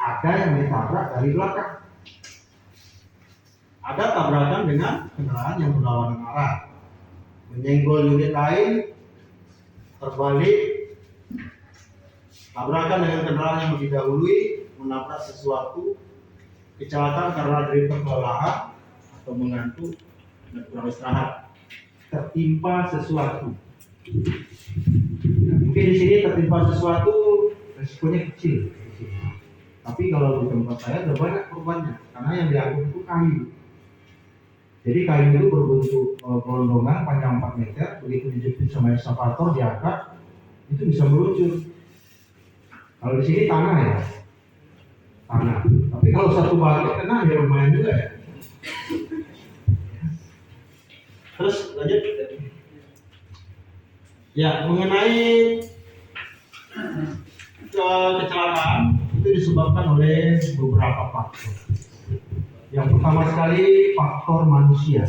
Ada yang ditabrak dari belakang. Ada tabrakan dengan kendaraan yang berlawanan arah, menyenggol unit lain, terbalik, tabrakan dengan kendaraan yang didahului, menabrak sesuatu, kecelakaan karena driver kelelahan atau mengantuk dan kurang istirahat, tertimpa sesuatu. Nah, mungkin di sini tertimpa sesuatu resikonya kecil, tapi kalau di tempat saya ada banyak korbannya karena yang diangkut itu kayu. Jadi kayu itu berbentuk gelondongan panjang 4 meter, begitu dijepit sama eskavator diangkat, itu bisa meluncur. Kalau di sini tanah ya, tanah. Tapi kalau satu balik kena ya lumayan juga ya. Terus lanjut. Ya mengenai kecelakaan itu disebabkan oleh beberapa faktor. Yang pertama sekali faktor manusia.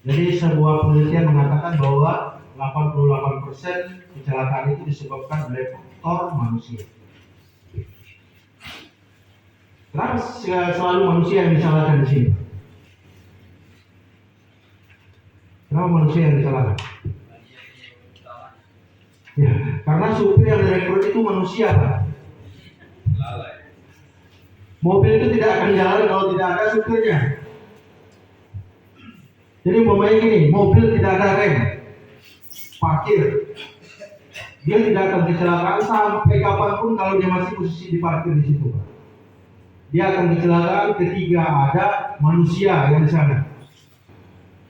Jadi sebuah penelitian mengatakan bahwa 88% kecelakaan itu disebabkan oleh faktor manusia. Kenapa selalu manusia yang disalahkan di sini? Kenapa manusia yang disalahkan? Ya, karena supir yang direkrut itu manusia, Pak. Mobil itu tidak akan jalan kalau tidak ada supirnya. Jadi umpamanya gini, mobil tidak ada rem, parkir, dia tidak akan kecelakaan sampai kapanpun kalau dia masih posisi di parkir di situ. Dia akan kecelakaan ketika ada manusia yang di sana.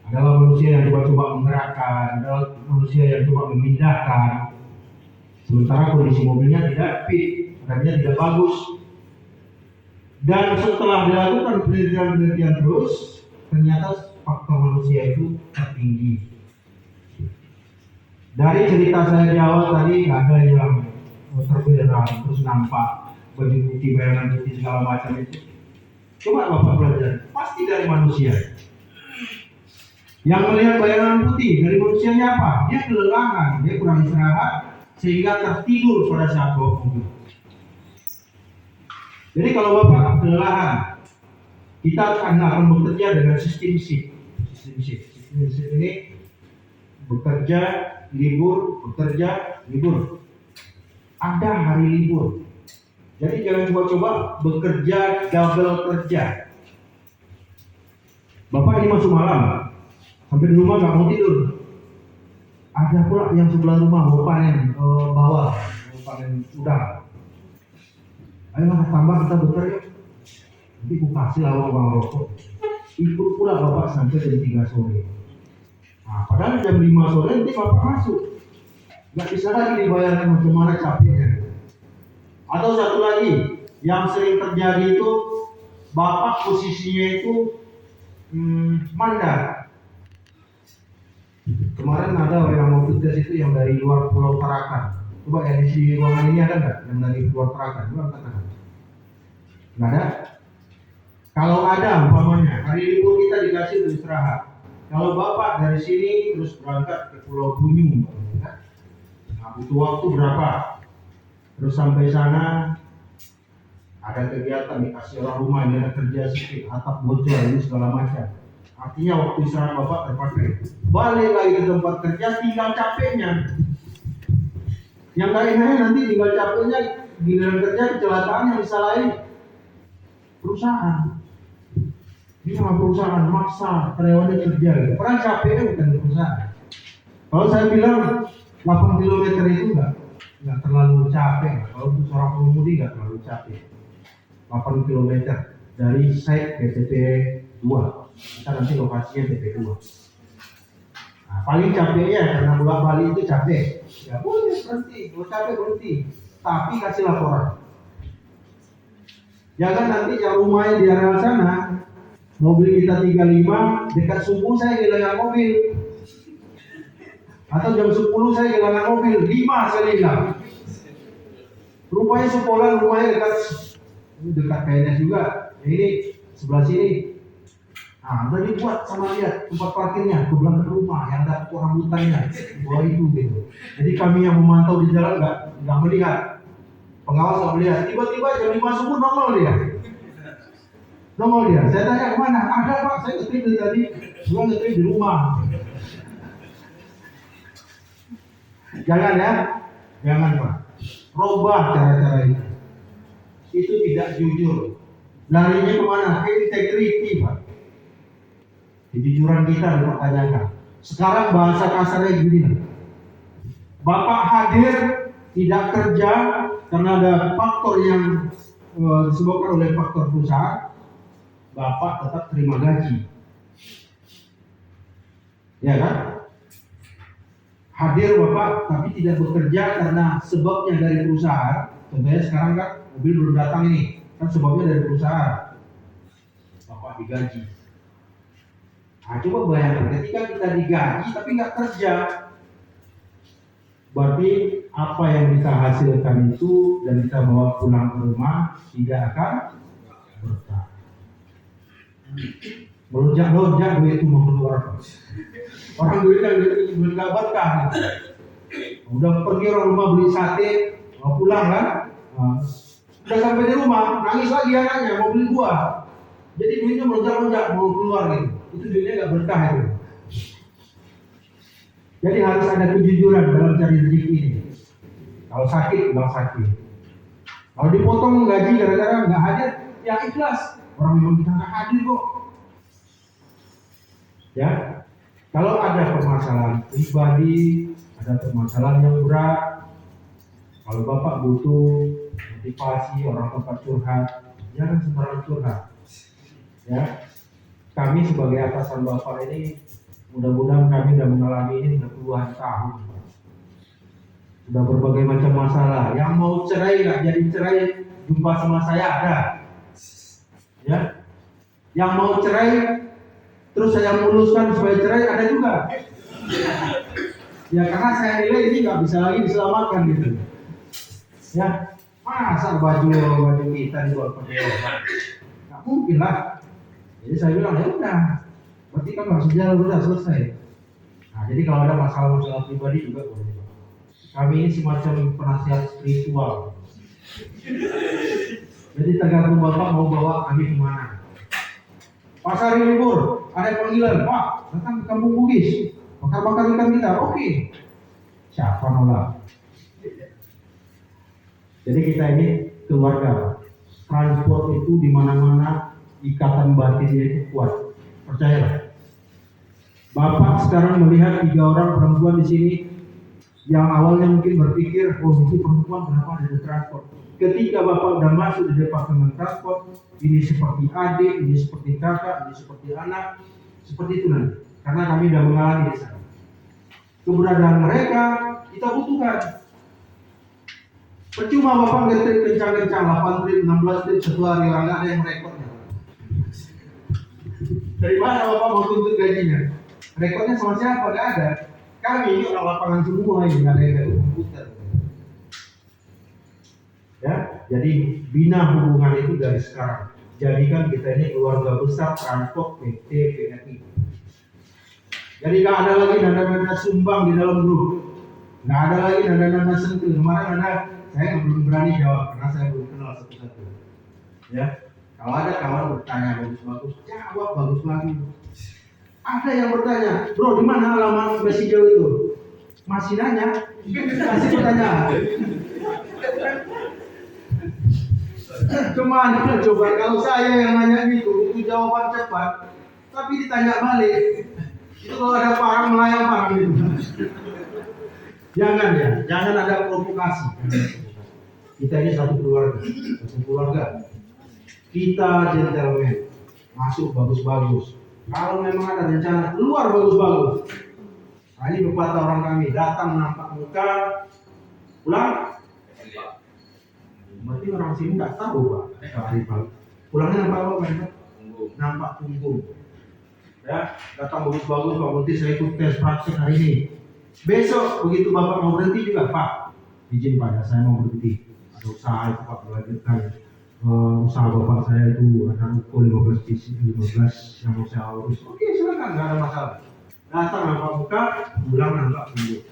Adalah manusia yang coba-coba menggerakkan, adalah manusia yang coba memindahkan. Sementara kondisi mobilnya tidak fit, remnya tidak bagus. Dan setelah dilakukan penelitian terus, ternyata faktor manusia itu tertinggi. Dari cerita saya di awal tadi, ada yang terberak, terus nampak baju putih, bayangan putih segala macam itu. Coba Bapak pelajari, pasti dari manusia. Yang melihat bayangan putih dari manusianya apa? Dia kelelahan, dia kurang istirahat, sehingga tertidur pada saat bawa mobil. Jadi kalau Bapak kelelahan, kita akan bekerja dengan sistem shift. Sistem shift ini bekerja, libur, bekerja, libur. Ada hari libur. Jadi jangan coba-coba bekerja double kerja. Bapak ini masuk malam, sampai di rumah nggak mau tidur. Ada pula yang sebelah rumah mau panen bawah, mau panen udang. Ayolah tambah kita bekerja. Nanti aku kasih lah uang rokok. Ikut pula Bapak sampai jam 3 sore. Nah, padahal jam 5 sore nanti bapak masuk. Nggak bisa lagi dibayarkan bagaimana capeknya. Atau satu lagi, yang sering terjadi itu bapak posisinya itu mandar. Kemarin ada yang mau tugas itu yang dari luar Pulau Tarakan. Coba yang di ruangan ini ada nggak yang dari luar Tarakan? Coba katakan. Nggak ada. Kalau ada umpamanya hari libur kita dikasih untuk istirahat. Kalau bapak dari sini terus berangkat ke Pulau Bunyu, nah, butuh waktu berapa? Terus sampai sana ada kegiatan dikasih orang rumah, ini ada kerja sedikit, atap bocor ini segala macam. Artinya waktu istirahat bapak terpakai. Balik lagi ke tempat kerja, tinggal capeknya. Yang lainnya nanti tinggal capeknya, giliran kerja kecelakaan yang disalahin perusahaan. Ini sama perusahaan maksa karyawannya kerja. Orang capeknya bukan perusahaan. Kalau saya bilang 8 km itu nggak terlalu capek. Kalau untuk seorang pengemudi nggak terlalu capek. 8 km dari site BTP 2. Kita nanti lokasinya BTP 2. Nah, paling capeknya karena bolak-balik itu capek. Ya boleh berhenti, kalau capek berhenti. Tapi kasih laporan. Jangan nanti yang rumahnya di area sana, mobil kita 35, dekat subuh saya kehilangan mobil. Atau jam 10 saya kehilangan mobil, 5 saya hilang. Rupanya sekolah rumahnya dekat kayaknya juga. Ini sebelah sini. Nah, udah dibuat sama dia tempat parkirnya ke belakang rumah yang ada orang hutannya. Wah itu gitu. Jadi kami yang memantau di jalan nggak melihat. Pengawas nggak melihat. Tiba-tiba jam 5 subuh nongol dia. Saya tanya kemana? Ada pak, saya ngetrip dari tadi. Gua ngetrip di rumah. Jangan ya, jangan pak. Robah cara-cara itu. Itu tidak jujur. Larinya kemana? Ke integriti pak. Kejujuran kita dipertanyakan. Sekarang bahasa kasarnya gini. Bapak hadir tidak kerja karena ada faktor yang disebabkan oleh faktor perusahaan. Bapak tetap terima gaji. Ya kan? Hadir Bapak tapi tidak bekerja karena sebabnya dari perusahaan. Contohnya sekarang kan mobil belum datang ini. Kan sebabnya dari perusahaan. Bapak digaji. Nah, coba bayangkan ketika kita digaji tapi nggak kerja, berarti apa yang kita hasilkan itu dan kita bawa pulang ke rumah tidak akan berkah. Melonjak-lonjak duit itu mau keluar. Orang duitnya duit nggak berkah. Udah pergi orang rumah beli sate, mau pulang kan? Udah sampai di rumah nangis lagi anaknya mau beli buah. Jadi duitnya melonjak-lonjak mau keluar gitu. Itu duitnya nggak berkah itu. Jadi harus ada kejujuran dalam cari rezeki ini. Kalau sakit, bilang sakit. Kalau dipotong gaji gara-gara nggak hadir, ya ikhlas. Orang memang kita nggak hadir kok. Ya, kalau ada permasalahan pribadi, ada permasalahan yang berat, kalau Bapak butuh motivasi orang tempat curhat, jangan sembarang curhat. Ya, kami sebagai atasan Bapak ini, mudah-mudahan kami sudah mengalami ini sudah puluhan tahun. Sudah berbagai macam masalah. Yang mau cerai nggak jadi cerai, jumpa sama saya ada. Ya, yang mau cerai terus saya muluskan supaya cerai ada juga. Ya karena saya nilai ini nggak bisa lagi diselamatkan gitu. Ya, masa baju kita dijual pakai orang? Nggak mungkin lah. Jadi saya bilang ya udah, berarti kan harus jalan udah selesai. Nah jadi kalau ada masalah-masalah pribadi juga boleh. Kami ini semacam penasihat spiritual. Jadi tergantung Bapak mau bawa kami kemana. Pas hari libur, ada panggilan, Pak, datang ke kampung Bugis, bakar-bakar ikan kita, oke. Siapa nolak? Jadi kita ini keluarga. Transport itu di mana-mana ikatan batinnya itu kuat. Percayalah. Bapak sekarang melihat 3 orang perempuan di sini yang awalnya mungkin berpikir, oh itu perempuan kenapa ada di transport. Ketika Bapak sudah masuk di departemen transport, ini seperti adik, ini seperti kakak, ini seperti anak, seperti itu nanti. karena kami sudah mengalami di sana. Keberadaan mereka kita butuhkan. Percuma Bapak ngetrip kencang-kencang 8 trip, 16 trip satu hari, nggak ada yang rekodnya. Dari mana Bapak mau tuntut gajinya? Rekodnya sama siapa? Nggak ada. Kami ini orang lapangan semua, ini nggak ada yang dari komputer. Ya, jadi bina hubungan itu dari sekarang. Jadikan kita ini keluarga besar transport PT PNI. Jadi nggak ada lagi nada-nada sumbang di dalam grup. Nggak ada lagi nada-nada sentuh. Kemarin saya belum berani jawab karena saya belum kenal satu-satu. Ya, kalau ada kawan bertanya bagus-bagus, jawab bagus lagi. Ada yang bertanya, bro di mana alamat Messi Jauh itu? Masih nanya, masih bertanya. Cuman coba kalau saya yang nanya gitu, itu jawaban cepat, tapi ditanya balik, itu kalau ada parang melayang parang gitu. Jangan ya, jangan ada provokasi. Kita ini satu keluarga. Kita gentleman, masuk bagus-bagus. Kalau memang ada rencana keluar bagus-bagus. Nah, ini pepatah orang kami, datang nampak muka, pulang. Berarti orang sini nggak tahu Pak. Hari pagi. Pulangnya nampak apa Pak? Nampak punggung. Ya, datang bagus-bagus Pak Munti, saya ikut tes praktik hari ini. Besok begitu Bapak mau berhenti juga Pak, izin Pak ya, saya mau berhenti. Ada usaha itu Pak, melanjutkan usaha Bapak saya itu ada ukur 15 yang mau saya urus. Oke silakan, nggak ada masalah. Datang nampak muka, pulang nampak punggung.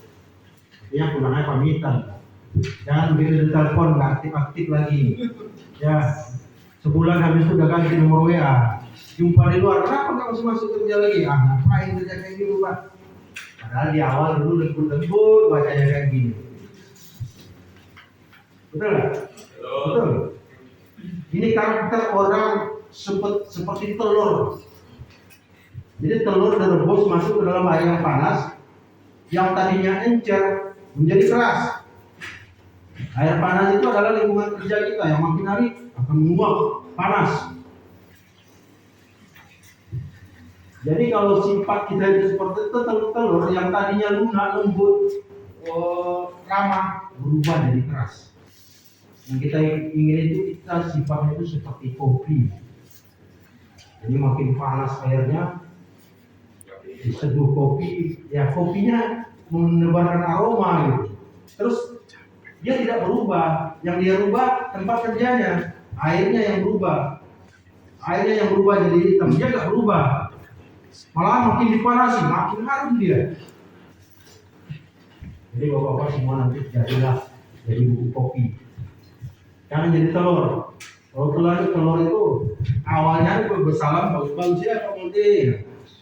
Artinya pulangnya pamitan. Jangan begitu di telepon nggak aktif-aktif lagi. Ya, sebulan habis itu udah ganti nomor WA. Jumpa di luar, kenapa nggak masuk kerja lagi? Ah, ngapain kerja kayak gitu Pak? Padahal di awal dulu lembut-lembut bacanya kayak gini. Betul nggak? Betul. Ini karakter orang seperti telur. Jadi telur direbus masuk ke dalam air yang panas, yang tadinya encer menjadi keras. Air panas itu adalah lingkungan kerja kita yang makin hari akan menguap panas. Jadi kalau sifat kita itu seperti itu, telur yang tadinya lunak, lembut, ramah, berubah jadi keras. Yang kita ingin itu kita sifatnya itu seperti kopi. Jadi makin panas airnya, diseduh kopi, ya kopinya menebarkan aroma gitu. Terus dia tidak berubah, yang dia rubah tempat kerjanya, airnya yang berubah. Airnya yang berubah jadi hitam, dia nggak berubah. Malah makin dipanasi, makin harum dia. Jadi bapak-bapak semua nanti jadilah jadi bubuk kopi. Jangan jadi telur. Kalau telur itu awalnya bersalam bagus-bagus ya Pak Munti.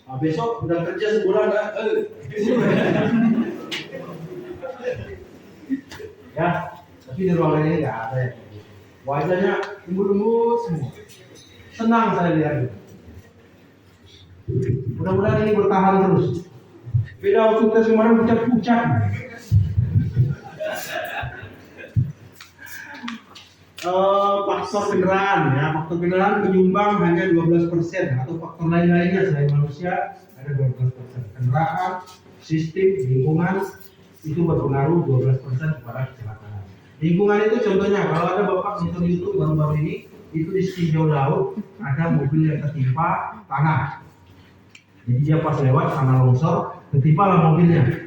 Nah, besok udah kerja sebulan kan? Ya, tapi di ruangan ini nggak ada ya. Wajahnya lembut-lembut semua. Senang saya lihat. Mudah-mudahan ini bertahan terus. Beda waktu tes kemarin pucat-pucat. Faktor kendaraan ya, faktor kendaraan menyumbang hanya 12% atau faktor lain-lainnya selain manusia ada 12%. Kendaraan, sistem, lingkungan itu berpengaruh 12% kepada kecelakaan. Lingkungan itu contohnya kalau ada bapak nonton YouTube baru-baru ini, itu di tinjau laut ada mobil yang ketimpa tanah. Jadi dia pas lewat tanah longsor, ketimpalah mobilnya.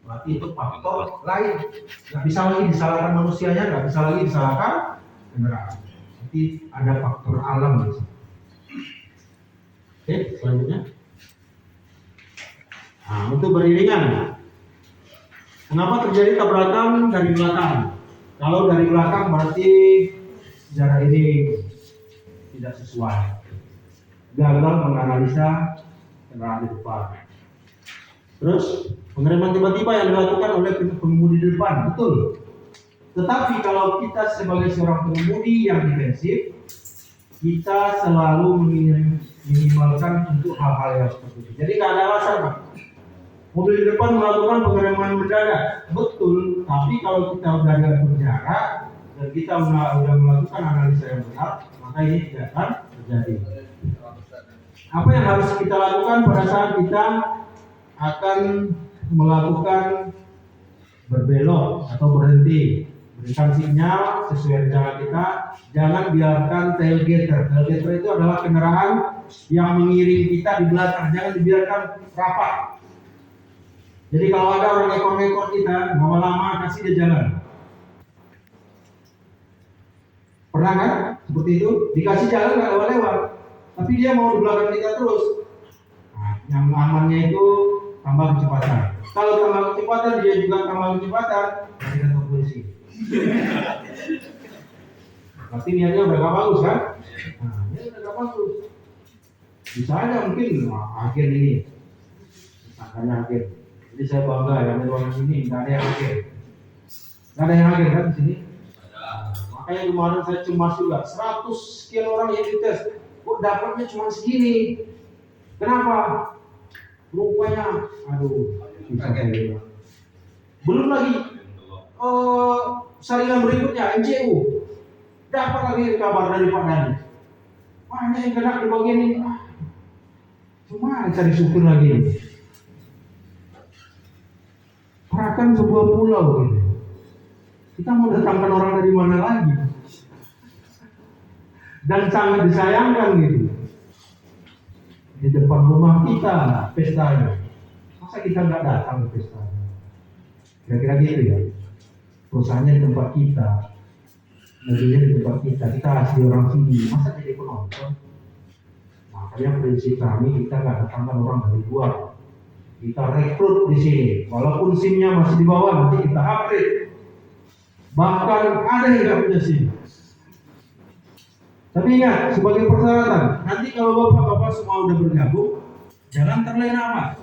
Berarti itu faktor lain. Nggak bisa lagi disalahkan manusianya, nggak bisa lagi disalahkan kendaraan. Jadi ada faktor alam di sini. Oke, selanjutnya. Nah, untuk beriringan. Kenapa terjadi tabrakan dari belakang? Kalau dari belakang berarti jarak ini tidak sesuai. Gagal menganalisa kendaraan di depan. Terus pengereman tiba-tiba yang dilakukan oleh pengemudi di depan, betul. Tetapi kalau kita sebagai seorang pengemudi yang defensif, kita selalu minimalkan untuk hal-hal yang seperti itu. Jadi nggak ada alasan Pak. Mobil di depan melakukan pengereman mendadak, betul. Tapi kalau kita sudah ada berjarak dan kita sudah melakukan analisa yang benar, maka ini tidak akan terjadi. Apa yang harus kita lakukan pada saat kita akan melakukan berbelok atau berhenti? Berikan sinyal sesuai rencana kita. Jangan biarkan tailgater. Tailgater itu adalah kendaraan yang mengiring kita di belakang. Jangan dibiarkan rapat. Jadi kalau ada orang ekor-ekor kita, lama-lama kasih dia jalan. Pernah kan? Seperti itu. Dikasih jalan nggak lewat-lewat. Tapi dia mau di belakang kita terus. Nah, yang amannya itu tambah kecepatan. Kalau tambah kecepatan, dia juga tambah kecepatan. Dari kantor polisi. Tapi niatnya udah gak bagus kan? Nah, niatnya udah gak bagus. Bisa aja mungkin akhir ini. Makanya akhir. Jadi saya bangga ya di ruangan sini nggak ada yang akhir. Nggak ada yang akhir kan di sini? Makanya kemarin saya cemas juga. 100 sekian orang yang dites, kok dapatnya cuma segini? Kenapa? Rupanya, aduh, susah sekali. Belum lagi saringan berikutnya NCU. Dapat lagi kabar dari Pak Dhani. Banyak yang kena di bagian ini. Cuma cari supir lagi. Perhatikan sebuah pulau gitu. Kita mau datangkan orang dari mana lagi? Dan sangat disayangkan gitu. Di depan rumah kita pestanya. Masa kita nggak datang ke pestanya? Kira-kira gitu ya. Perusahaannya di tempat kita, mobilnya di tempat kita asli orang sini. Masa jadi penonton? Makanya prinsip kami kita nggak datangkan orang dari luar. Kita rekrut di sini, walaupun SIM-nya masih di bawah, nanti kita upgrade. Bahkan ada yang nggak punya SIM. Tapi ingat, sebagai persyaratan, nanti kalau bapak-bapak semua udah bergabung, jangan terlena mas,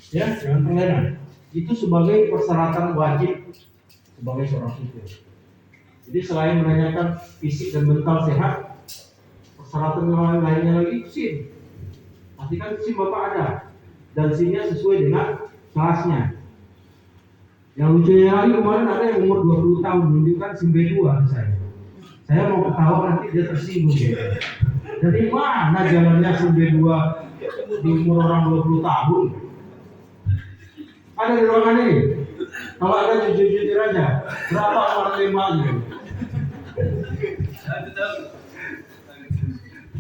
ya, jangan terlena. Itu sebagai persyaratan wajib sebagai seorang supir. Jadi selain menanyakan fisik dan mental sehat, persyaratan lainnya lagi SIM. Pastikan SIM bapak ada. Dan SIM-nya sesuai dengan kelasnya. Yang lucunya lagi kemarin ada yang umur 20 tahun menunjukkan SIM B2 ke saya. Saya mau ketawa nanti dia tersinggung ya. Jadi mana jalannya SIM B2 di umur orang 20 tahun? Ada di ruangan ini. Kalau ada jujur-jujur aja. Berapa orang limanya?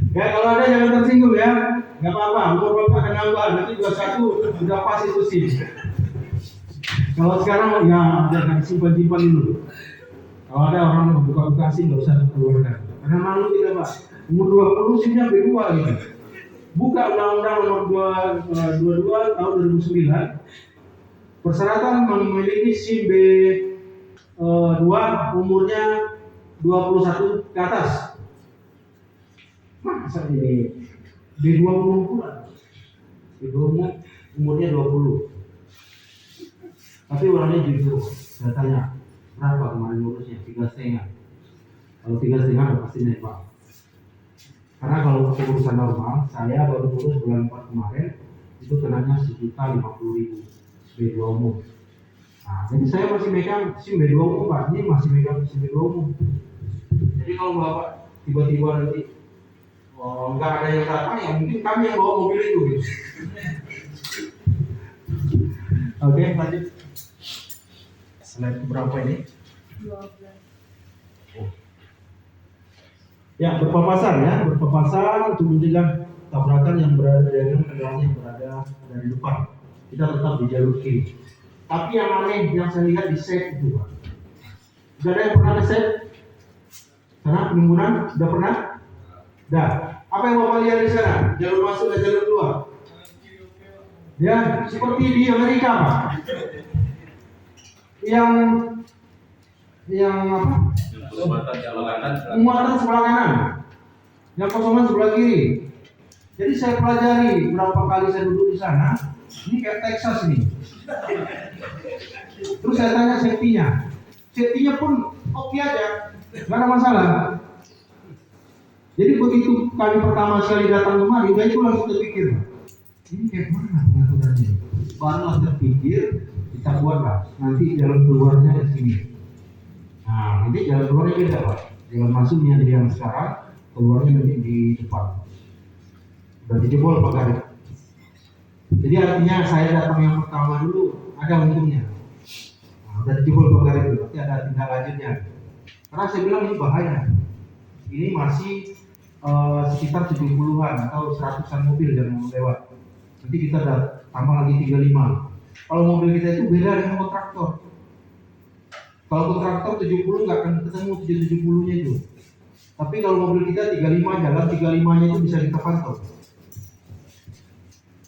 Ya kalau ada jangan tersinggung ya. Gak apa-apa, umur bapak akan nambah, nanti 21 sudah pas itu SIM. Kalau sekarang ya jangan simpan-simpan dulu. Kalau ada orang yang buka-buka SIM nggak usah keluarkan. Karena malu kita pak. Umur 20 SIM-nya B2 gitu. Buka Undang-Undang nomor 22 tahun 2009. Persyaratan memiliki SIM B2 umurnya 21 ke atas. Masa ini B2 umur pula. B2 umurnya 20. Tapi orangnya jujur. Saya tanya, berapa kemarin lurusnya? 3,5. Kalau 3,5 pasti naik pak. Karena kalau urusan normal, saya baru lulus bulan 4 kemarin, itu kenanya 1.050.000 B2 umum. Nah, jadi saya masih megang SIM B2 umum pak. Ini masih megang SIM B2 umum. Jadi kalau bapak tiba-tiba nanti nggak ada yang datang, ya mungkin kami yang bawa mobil itu gitu. Oke, lanjut. Slide berapa ini? 12. Ya, berpapasan ya, berpapasan untuk mencegah tabrakan yang berada dengan kendaraan yang berada dari depan. Kita tetap di jalur kiri. Tapi yang aneh yang saya lihat di set itu, Pak. Sudah ada yang pernah di set? Sana penimbunan sudah pernah? Dah. Apa yang Bapak lihat di sana? Jalur masuk dan jalur keluar. Ya, seperti di Amerika, Pak. Yang apa? Muatan sebelah kanan, yang kosongan sebelah kiri. Jadi saya pelajari berapa kali saya duduk di sana. Ini kayak Texas ini. Terus saya tanya safety-nya pun oke aja, nggak ada masalah. Jadi begitu kami pertama sekali datang kemari, saya itu langsung terpikir, ini kayak mana pengaturannya? Barulah terpikir, kita buatlah nanti jalan keluarnya ke sini. Nah, nanti jalan keluarnya beda pak. Jalan masuknya di yang sekarang, keluarnya nanti di depan. udah dijebol pagar. Jadi artinya saya datang yang pertama dulu ada untungnya. Nah, udah dijebol pagar itu, berarti ada tindak lanjutnya. Karena saya bilang ini bahaya. Ini masih sekitar 70-an atau 100-an mobil yang lewat. Nanti kita ada tambah lagi 35. Kalau mobil kita itu beda dengan kontraktor. Kalau kontraktor 70 nggak akan ketemu 70-nya itu. Tapi kalau mobil kita 35 jalan 35-nya itu bisa kita pantau.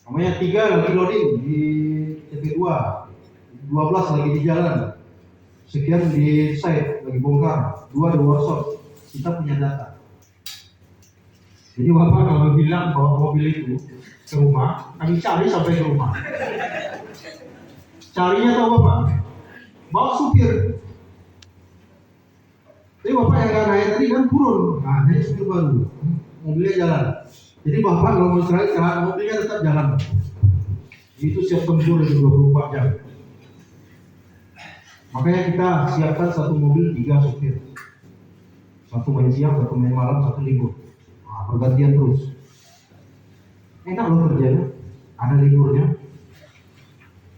Namanya 3 lagi loading di CP2, 12 lagi di jalan, sekian di site lagi bongkar, 2 di workshop. Kita punya data. Jadi Bapak kalau bilang bawa mobil itu ke rumah, kami cari sampai ke rumah. Carinya tahu Bapak? Bawa supir. Jadi Bapak yang nggak naik tadi kan turun. Nah, ini supir baru. Mobilnya jalan. Jadi Bapak kalau mau cari mobilnya tetap jalan. Itu siap tempur itu 24 jam. Makanya kita siapkan satu mobil 3 supir. Satu main siang, satu main malam, satu libur. Nah, pergantian terus. Enak loh kerjanya. Ada liburnya.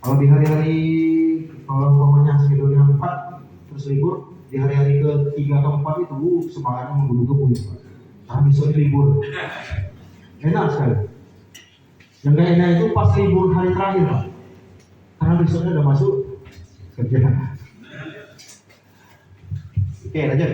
Kalau di hari-hari kalau umpamanya schedule-nya 4 terus libur, di hari-hari ke-3 ke 4 itu semangatnya menggebu-gebu itu. Karena besok libur. Enak sekali. Yang gak enak itu pas libur hari terakhir Pak. Karena besoknya udah masuk kerja. Oke, lanjut.